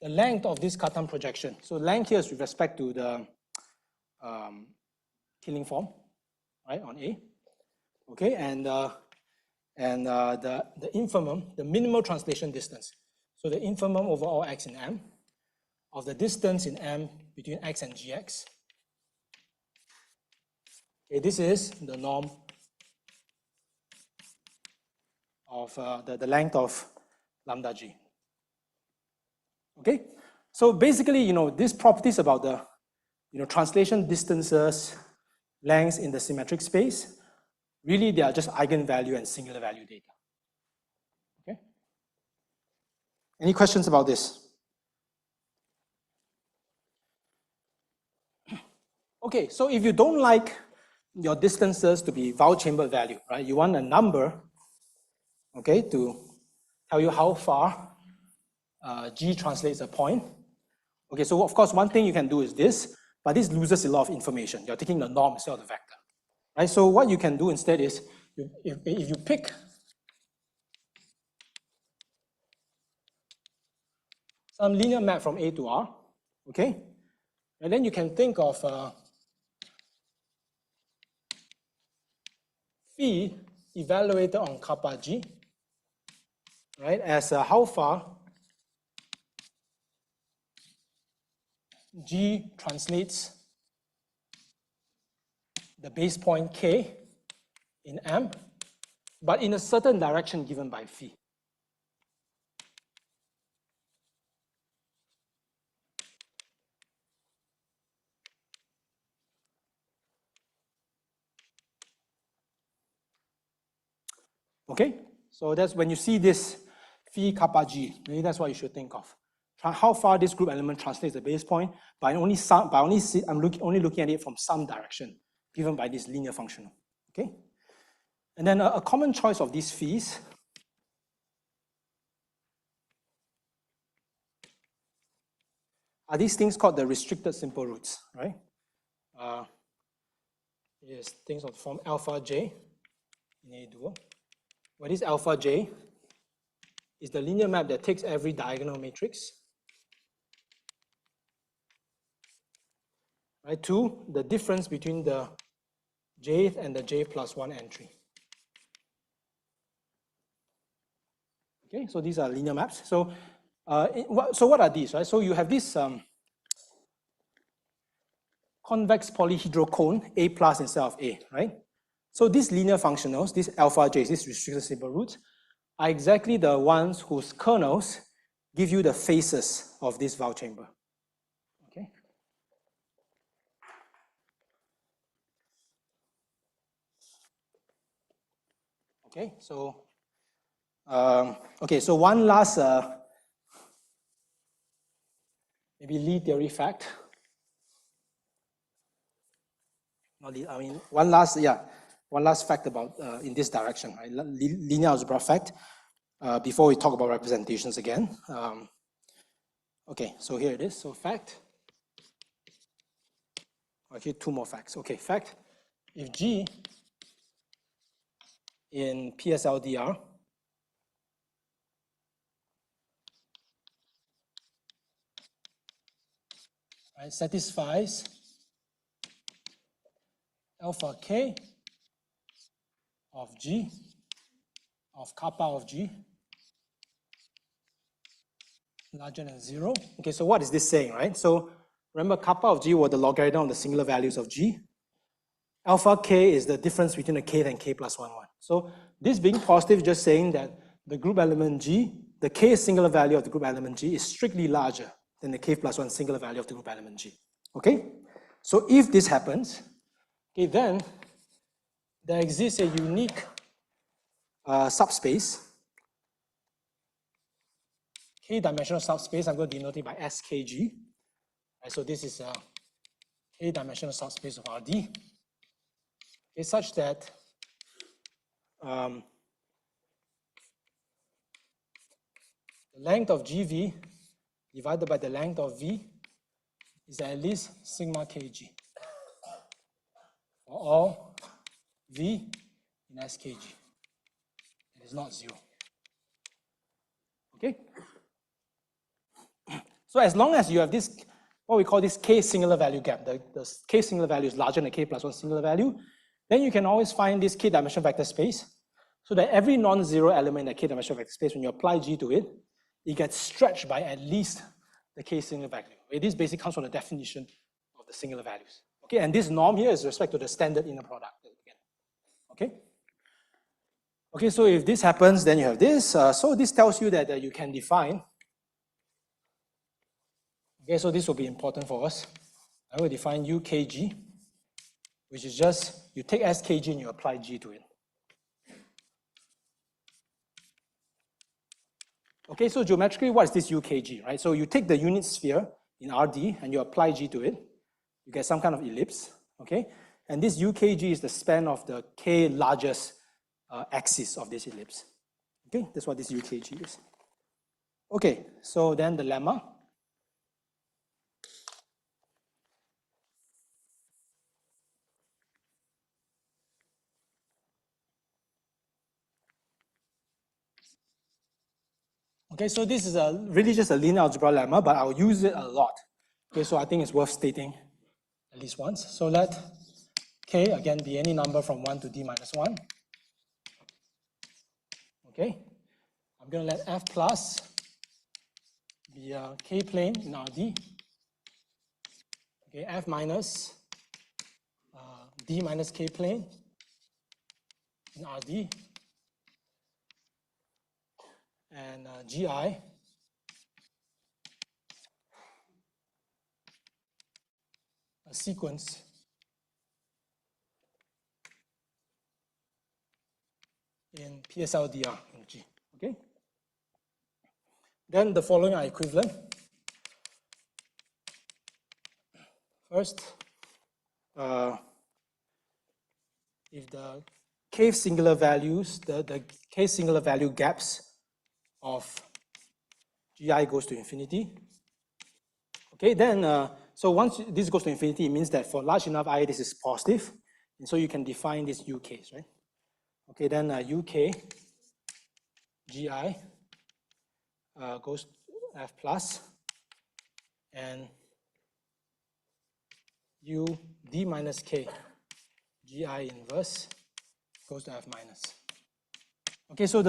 length of this Cartan projection. So length here is with respect to the killing form, right, on A. Okay, and the infimum, the minimal translation distance. So the infimum over all x in M of the distance in M between x and gx. Okay, this is the norm of the length of lambda G. Okay, so basically, these properties about the translation distances, lengths in the symmetric space, really they are just eigenvalue and singular value data. Okay, any questions about this? Okay, so if you don't like your distances to be vowel chamber value, right? You want a number, okay, to tell you how far G translates a point. Okay, so of course, one thing you can do is this, but this loses a lot of information. You're taking the norm instead of the vector, right? So what you can do instead is, if you pick some linear map from A to R, okay, and then you can think of phi evaluated on kappa G, right, as how far G translates the base point K in M, but in a certain direction given by phi. Okay, so that's when you see this phi kappa G, maybe that's what you should think of. How far this group element translates the base point, but I'm only looking at it from some direction given by this linear functional. Okay, and then a common choice of these phis are these things called the restricted simple roots, right? Is things of the form alpha J in A dual, where this alpha J is the linear map that takes every diagonal matrix, right, to the difference between the jth and the j plus 1 entry. Okay, so these are linear maps. So, what are these, right? So you have this convex polyhedral cone A plus instead of A, right? So these linear functionals, these alpha j's, these restricted simple roots, are exactly the ones whose kernels give you the faces of this valve chamber. Okay. Okay, so so one last maybe Lie theory fact. Not Lie, I mean one last fact about in this direction, right? Linear algebra fact. Before we talk about representations again. Okay, so here it is. So fact. Actually, two more facts. Okay, fact. If G in PSLDR satisfies alpha k of G of kappa of G larger than 0. Okay, so what is this saying, right? So remember, kappa of G were the logarithm of the singular values of G. Alpha k is the difference between the k and k plus 1, 1. So this being positive is just saying that the group element G, the k singular value of the group element G is strictly larger than the k plus 1 singular value of the group element G. Okay? So if this happens, okay, then there exists a unique subspace, k-dimensional subspace. I'm going to denote it by SKG. Right, so this is a k-dimensional subspace of RD. It's such that the length of GV divided by the length of V is at least sigma kg for all V in SKG. It is not 0. Okay? So as long as you have this, what we call this k singular value gap, the k singular value is larger than the k plus 1 singular value, then you can always find this k-dimensional vector space so that every non-zero element in the k-dimensional vector space, when you apply G to it, it gets stretched by at least the k singular value. Okay, this basically comes from the definition of the singular values. Okay, and this norm here is with respect to the standard inner product. Okay? Okay, so if this happens, then you have this. So this tells you that you can define. Okay, so this will be important for us. I will define UKG, which is just, you take SKG and you apply G to it. Okay, so geometrically, what is this UKG, right? So you take the unit sphere in RD and you apply G to it. You get some kind of ellipse, okay? And this UKG is the span of the K largest axis of this ellipse. Okay, that's what this UKG is. Okay, so then the lemma. Okay, so this is really just a linear algebra lemma, but I'll use it a lot. Okay, so I think it's worth stating at least once. So let K again be any number from 1 to D minus 1. Okay, I'm going to let F plus be a K plane in RD. Okay, F minus D minus K plane in RD. And GI a sequence in PSLDR in G. Okay. Then the following are equivalent. First, if the K singular values, the K singular value gaps of GI goes to infinity. Okay, then, so once this goes to infinity, it means that for large enough I, this is positive. And so you can define these UKs, right? Okay, then UK, GI goes to F plus, and U D minus K, GI inverse goes to F minus. Okay, so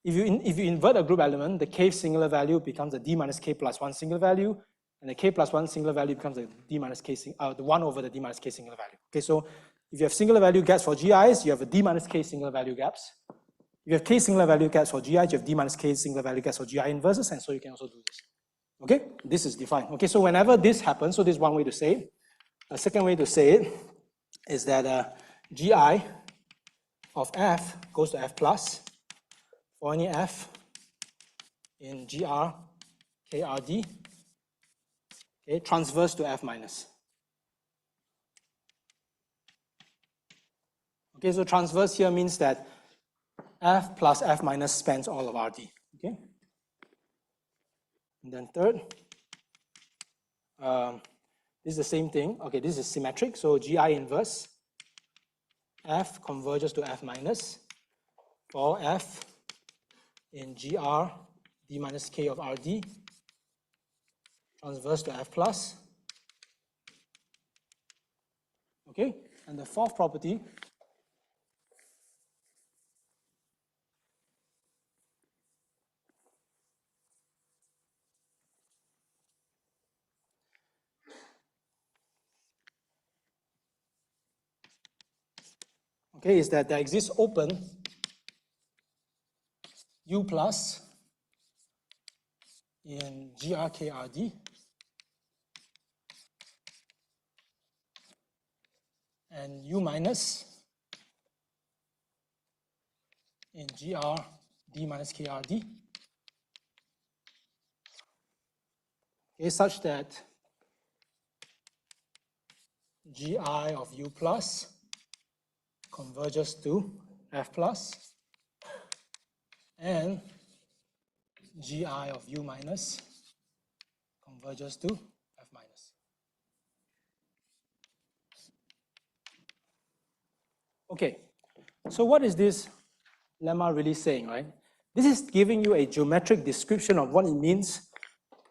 if you invert a group element, the K singular value becomes a D minus K plus 1 singular value, and the K plus 1 singular value becomes a D minus K, the 1 over the D minus K singular value. Okay, so if you have singular value gaps for GIs, you have a D minus K singular value gaps. If you have k singular value gets for GI, you have d minus k singular value gets for GI inverses, and so you can also do this. Okay, this is defined. Okay, so whenever this happens, so this is one way to say it. A second way to say it is that GI of f goes to f plus for any f in GR KRD, okay, transverse to f minus. Okay, so transverse here means that f plus f minus spans all of RD. Okay, and then third, this is the same thing. Okay, this is symmetric, so GI inverse f converges to f minus for f in GR d minus k of RD transverse to f plus. Okay, and the fourth property okay, is that there exists open U plus in GRKRD and U minus in GR D minus KRD, okay, such that GI of U plus converges to F plus and GI of U minus converges to F minus. Okay, so what is this lemma really saying, right? This is giving you a geometric description of what it means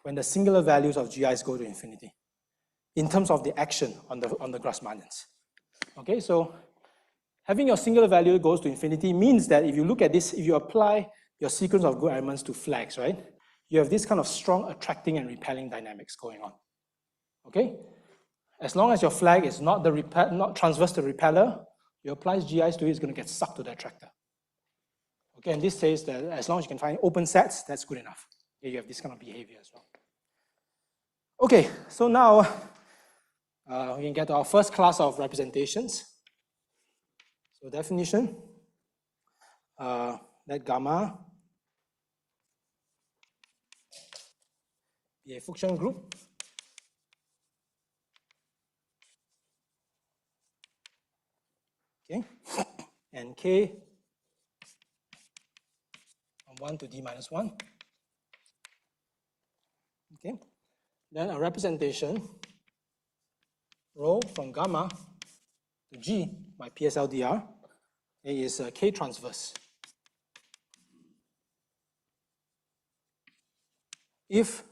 when the singular values of GIs go to infinity in terms of the action on the Grassmannians. Okay, so having your singular value goes to infinity means that if you look at this, if you apply your sequence of good elements to flags, right, you have this kind of strong attracting and repelling dynamics going on. Okay, as long as your flag is not transverse to the repeller, you apply GIs to it, it's going to get sucked to the attractor. Okay, and this says that as long as you can find open sets, that's good enough. Okay, you have this kind of behavior as well. Okay, so now we can get to our first class of representations. So definition, let gamma be a function group okay, and k from 1 to d minus 1. Okay, then a representation rho from gamma to g by PSLDR is k transverse. If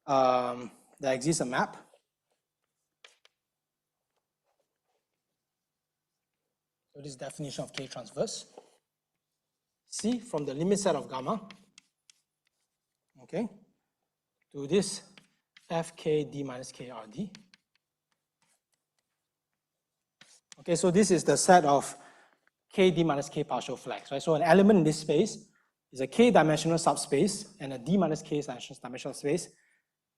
there exists a map so this definition of k transverse, C from the limit set of gamma, okay, to this fk d minus krd. Okay, so this is the set of k d minus k partial flags, right? So an element in this space is a k-dimensional subspace and a d minus k-dimensional space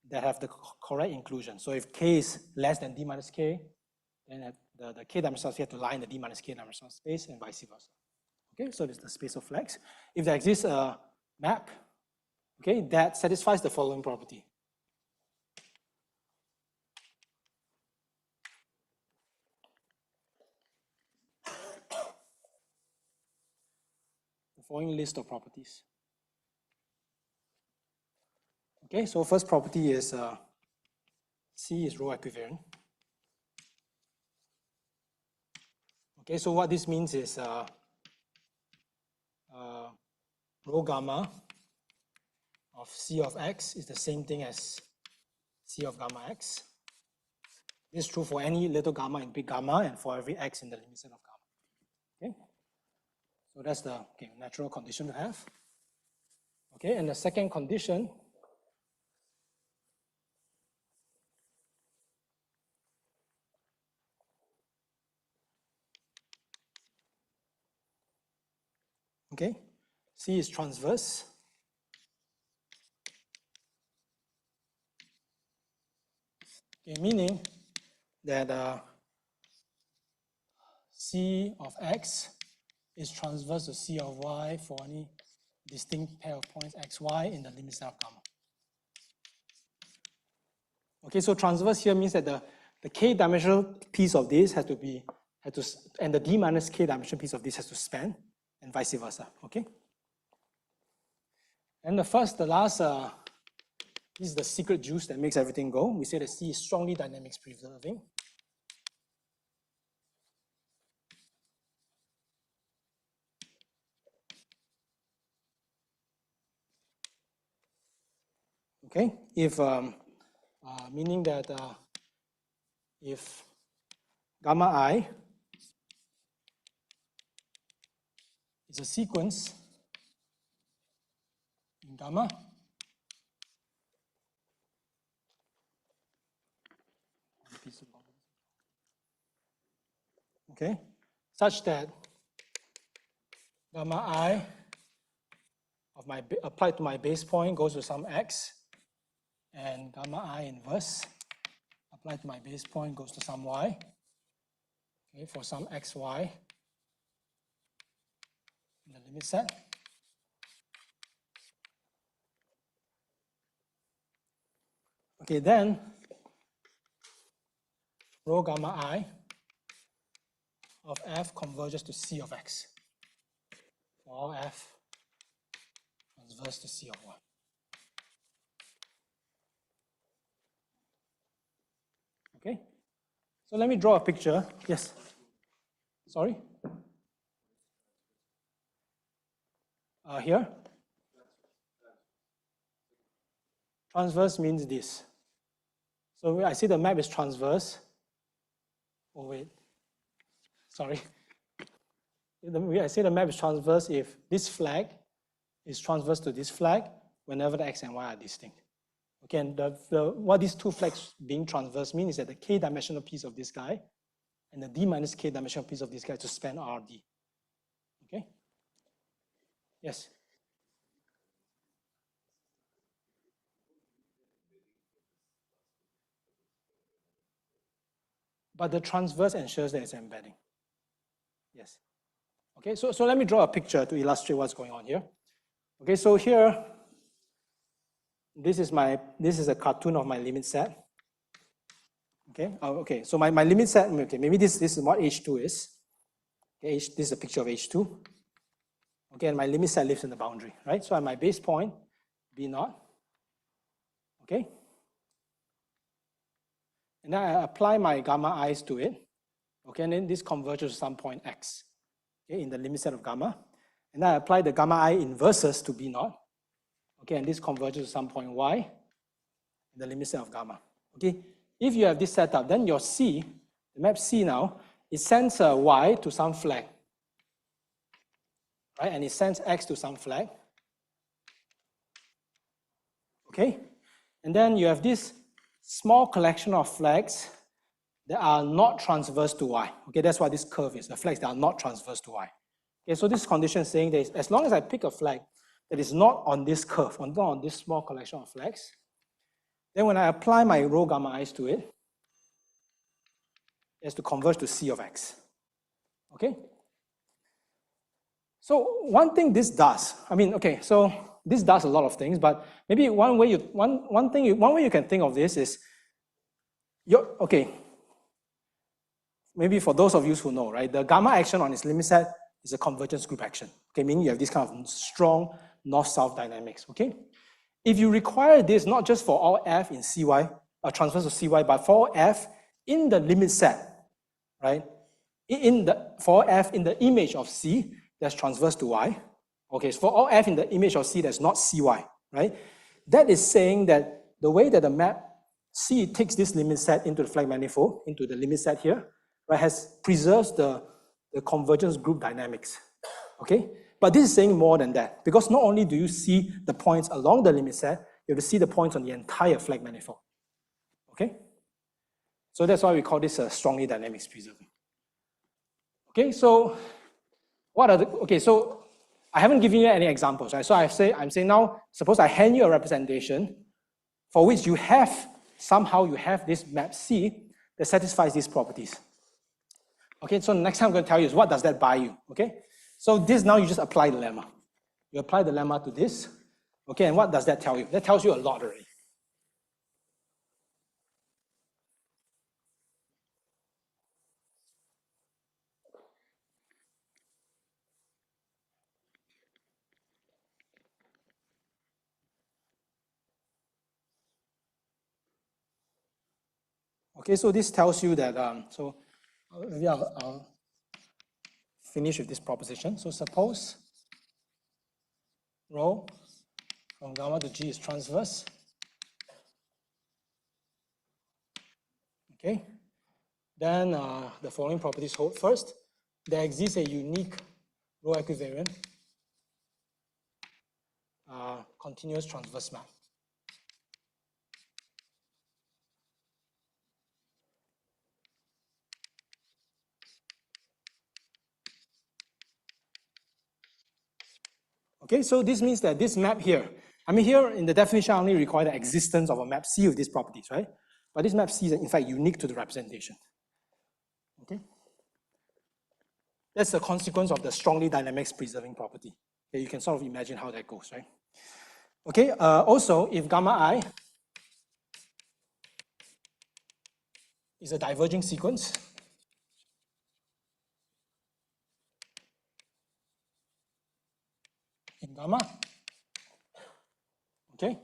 that have the correct inclusion. So if k is less than d minus k, then the k-dimensional space have to lie in the d minus k-dimensional space and vice versa. Okay, so this is the space of flags. If there exists a map, okay, that satisfies the following property. The following list of properties. Okay, so first property is C is rho equivalent. Okay, so what this means is rho gamma of C of x is the same thing as C of gamma x. This is true for any little gamma in big gamma and for every x in the limit set of gamma. Okay, so that's the natural condition to have. Okay, and the second condition Okay, C is transverse. Okay, meaning that C of x is transverse to C of y for any distinct pair of points xy in the limit set of gamma. Okay, so transverse here means that the k-dimensional piece of this and the d minus k-dimensional piece of this has to span, and vice versa. Okay. And the last, this is the secret juice that makes everything go. We say that C is strongly dynamics preserving. Okay, if meaning that if gamma I is a sequence in gamma okay, such that gamma I of my applied to my base point goes to some x, and gamma I inverse applied to my base point goes to some y, okay, for some xy in the limit set. Okay, then rho gamma I of f converges to C of x for all f transverse to C of y. Okay, so let me draw a picture. Yes. Sorry? Here? Transverse means this. So I see the map is transverse. Oh, wait. Sorry. I say the map is transverse if this flag is transverse to this flag whenever the x and y are distinct. Okay, and what these two flags being transverse mean is that the k-dimensional piece of this guy and the d minus k-dimensional piece of this guy to span RD. Okay? Yes? But the transverse ensures that it's embedding. Yes. Okay, so let me draw a picture to illustrate what's going on here. Okay, so here, this is a cartoon of my limit set. Okay, okay, so my limit set, okay, maybe this is what H2 is. Okay, this is a picture of H2. Okay, and my limit set lives in the boundary, right? So at my base point, B0. Okay. And then I apply my gamma i's to it. Okay, and then this converges to some point x, okay, in the limit set of gamma. And then I apply the gamma I inverses to B0. Okay, and this converges to some point y in the limit set of gamma. Okay, if you have this setup, then your C, the map C now, it sends y to some flag, right? And it sends x to some flag. Okay, and then you have this small collection of flags that are not transverse to y. Okay, that's what this curve is, the flags that are not transverse to y. Okay, so this condition is saying that as long as I pick a flag that is not on this curve, not on this small collection of flags, then when I apply my rho gamma i's to it, it has to converge to C of x. Okay? So one thing this does, I mean, okay, so this does a lot of things, but maybe one way you can think of this is, okay, maybe for those of you who know, right, the gamma action on its limit set is a convergence group action. Okay, meaning you have this kind of strong north-south dynamics. Okay, if you require this not just for all f in cy, transverse to cy, but for all f in the limit set, right? For f in the image of C that's transverse to y. Okay, so for all f in the image of C that's not cy, right? That is saying that the way that the map C takes this limit set into the flag manifold, into the limit set here, right, preserves the convergence group dynamics. Okay, but this is saying more than that, because not only do you see the points along the limit set, you have to see the points on the entire flag manifold. Okay, so that's why we call this a strongly dynamics preserving. Okay, so what are the, okay, so I haven't given you any examples, right? So I'm saying now, suppose I hand you a representation for which you have, somehow you have this map C that satisfies these properties. Okay, so the next time I'm going to tell you is what does that buy you, okay? So this now you just apply the lemma. You apply the lemma to this, okay, and what does that tell you? That tells you a lot already. Okay, so this tells you that, maybe I'll finish with this proposition. So suppose rho from gamma to G is transverse. Okay, then the following properties hold. First, there exists a unique rho equivariant continuous transverse map. Okay, so this means that this map here, I mean here in the definition I only require the existence of a map C with these properties, right? But this map C is in fact unique to the representation. Okay, that's the consequence of the strongly dynamics preserving property. Okay, you can sort of imagine how that goes, right? Okay, also if gamma I is a diverging sequence, in gamma, okay,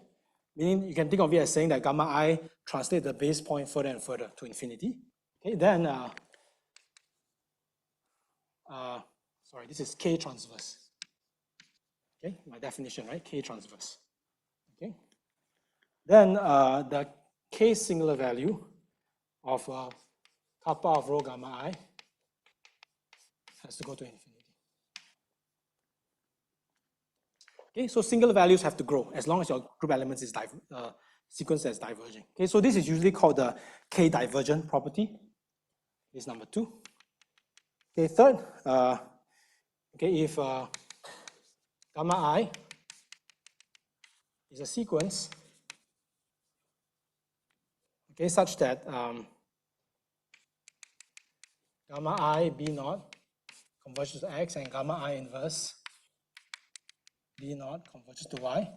meaning you can think of it as saying that gamma I translate the base point further and further to infinity. Okay, then sorry, this is K transverse. Okay, my definition, right? K transverse. Okay, then the K singular value of kappa of rho gamma I has to go to infinity. Okay, so singular values have to grow as long as your group elements is sequence that's diverging. Okay, so this is usually called the K divergent property. This is number 2. Okay, third, okay, if gamma I is a sequence, okay, such that gamma I B naught converges to X and gamma I inverse B naught converges to Y.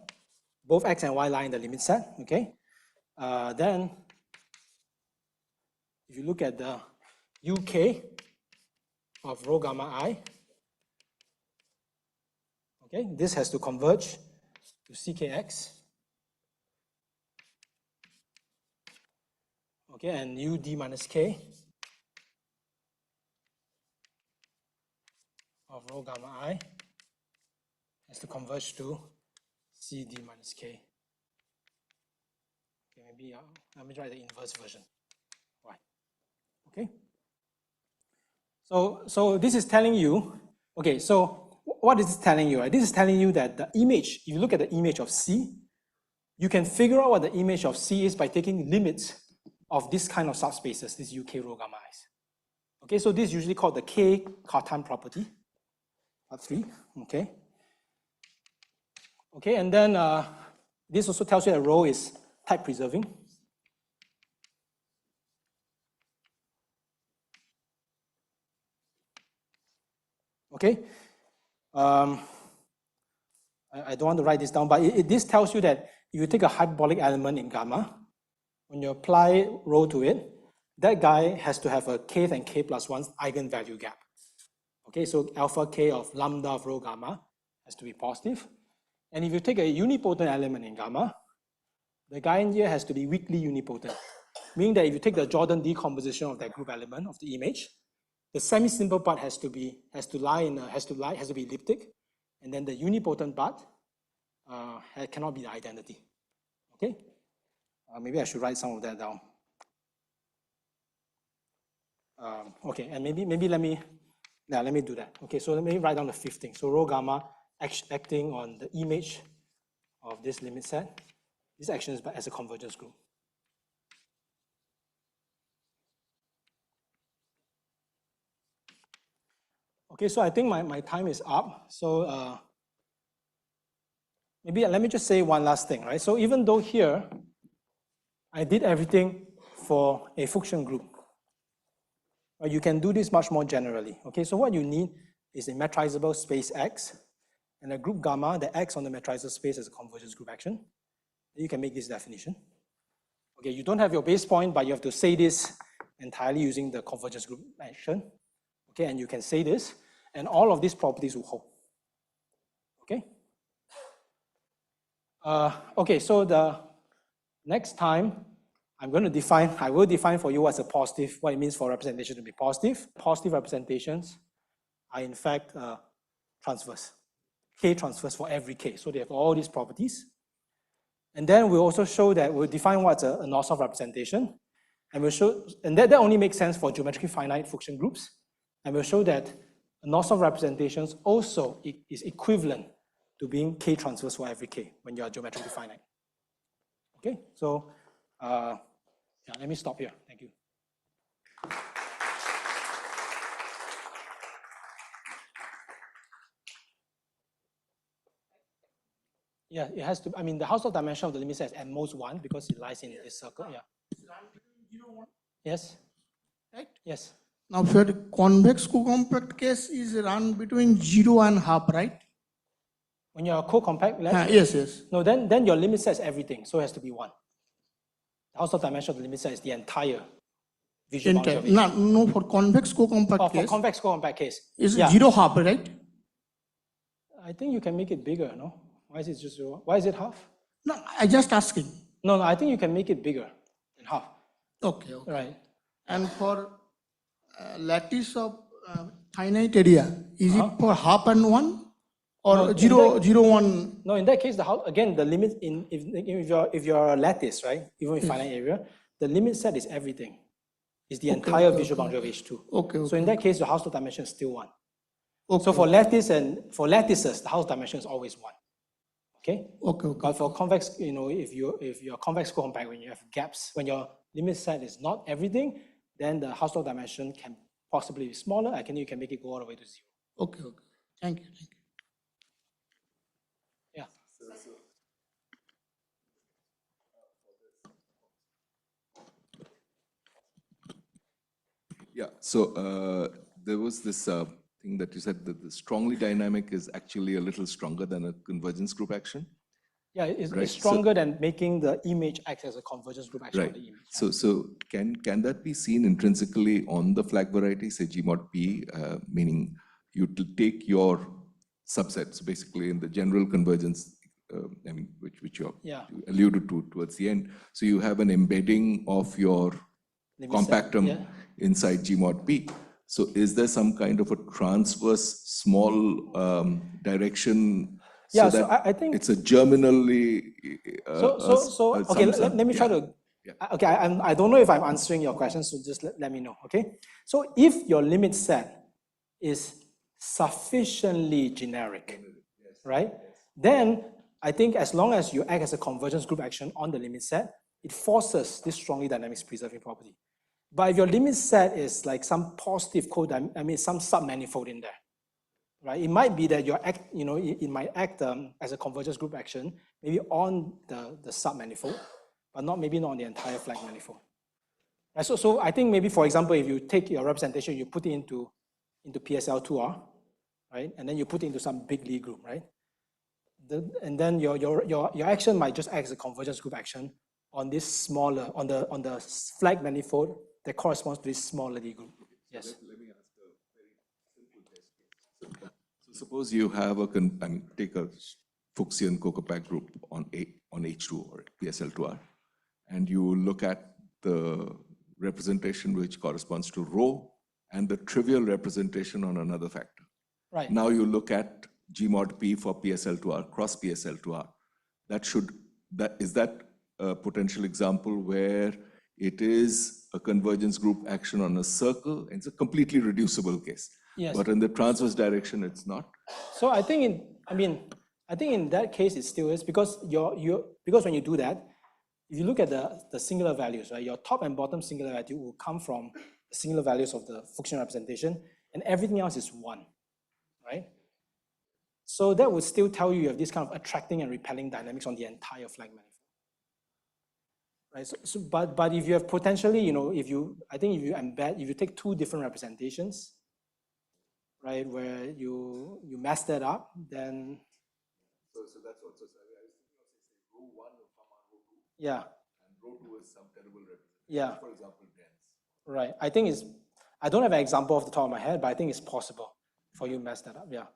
Both X and Y lie in the limit set, okay? Then, if you look at the UK of rho gamma I, okay, this has to converge to CKX, okay, and UD minus K of rho gamma I has to converge to CD minus K. Okay, maybe let me try the inverse version. Right. Okay. So this is telling you, okay, so what is this telling you? Right? This is telling you that the image, if you look at the image of C, you can figure out what the image of C is by taking limits of this kind of subspaces, this UK rho gamma I's. Okay, so this is usually called the K Cartan property, part 3, okay. Okay, and then this also tells you that rho is type preserving. Okay, I don't want to write this down, but this tells you that if you take a hyperbolic element in gamma, when you apply rho to it, that guy has to have a kth and k plus 1 eigenvalue gap. Okay, so alpha k of lambda of rho gamma has to be positive. And if you take a unipotent element in gamma, the guy in here has to be weakly unipotent, meaning that if you take the Jordan decomposition of that group element of the image, the semi-simple part has to be elliptic, and then the unipotent part cannot be the identity. Okay, maybe I should write some of that down. Okay, and maybe let me do that. Okay, so let me write down the 5th thing. So rho gamma acting on the image of this limit set. This action is as a convergence group. Okay, so I think my time is up. So maybe let me just say one last thing, right? So even though here, I did everything for a Fuchsian group, you can do this much more generally, okay? So what you need is a metrizable space X and a group gamma that acts on the metrizable space as a convergence group action. You can make this definition. Okay, you don't have your base point, but you have to say this entirely using the convergence group action. Okay, and you can say this, and all of these properties will hold. Okay? Okay, so the next time, I will define for you what's a positive, what it means for representation to be positive. Positive representations are in fact transverse, K transverse for every K. So they have all these properties. And then we'll also show that we'll define what's a Anosov representation. And we'll show, and that only makes sense for geometrically finite Fuchsian groups. And we'll show that Anosov representations also is equivalent to being K transverse for every K when you are geometrically finite. Okay, so yeah, let me stop here. Thank you. Yeah, it has to, I mean, the Hausdorff dimension of the limit set is at most 1 because it lies in this circle. Yeah. Yes. Right? Yes. Now, for the convex co-compact case is run between 0 and half, right? When you're co-compact, yes. No, then your limit set is everything, so it has to be 1. The Hausdorff dimension of the limit set is the entire visual boundary. No, for convex co-compact case. For convex co-compact case. Is 0 half, right? I think you can make it bigger, no? Why is it just 0? Why is it half? No, I just asking. No, I think you can make it bigger than half. Okay. Right. And for lattice of finite area, is it for half and 1? Or No, 0, 1? No, in that case, again, the limit, if you're a lattice, right, even with finite area, the limit set is everything. It's the entire visual boundary of H2. Okay. So in that case, the Hausdorff dimension is still 1. Okay. So for lattices, the Hausdorff dimension is always 1. Okay? Okay. But for convex, if you're convex co-compact, when you have gaps, when your limit set is not everything, then the Hausdorff dimension can possibly be smaller. You can make it go all the way to 0. Okay. Thank you. Yeah. Yeah, so there was this thing that you said that the strongly dynamic is actually a little stronger than a convergence group action. Yeah, it's stronger than making the image act as a convergence group action on the image. So can that be seen intrinsically on the flag variety, say G mod P, meaning you take your subsets, basically in the general convergence, I mean, which you alluded to towards the end. So you have an embedding of your compactum inside G mod P. So is there some kind of a transverse small direction? Yeah, so I think it's a germinally. Okay, let me try to. Okay, I don't know if I'm answering your question, so just let me know. Okay, so if your limit set is sufficiently generic, right? Then I think as long as you act as a convergence group action on the limit set, it forces this strongly dynamics preserving property. But if your limit set is like some positive some submanifold in there, right? It might be that it might act as a convergence group action, maybe on the submanifold, but maybe not on the entire flag manifold. Right? So I think maybe, for example, if you take your representation, you put it into PSL2R, right? And then you put it into some big Lie group, right? And then your action might just act as a convergence group action on this smaller, on the flag manifold that corresponds to this smaller Lie group. Yes. Let me ask a very simple test. So suppose you have take a Fuchsian co-compact group on H2 or PSL2R, and you look at the representation which corresponds to rho and the trivial representation on another factor. Right. Now you look at G mod P for PSL2R, cross PSL2R. Is that a potential example where it is a convergence group action on a circle? It's a completely reducible case. Yes. But in the transverse direction, it's not. So I think in that case it still is, because because when you do that, if you look at the singular values, right, your top and bottom singular value will come from the singular values of the Fuchsian representation, and everything else is 1, right? So that would still tell you have this kind of attracting and repelling dynamics on the entire flag manifold. Right? But if you have potentially, if you take two different representations, right, where you mess that up, then. So that's what. So I was thinking of say rho 1 comma rho 2. Yeah. And rho 2 is some terrible representation. Yeah. For example, dense. Right. I don't have an example off the top of my head, but I think it's possible for you to mess that up. Yeah.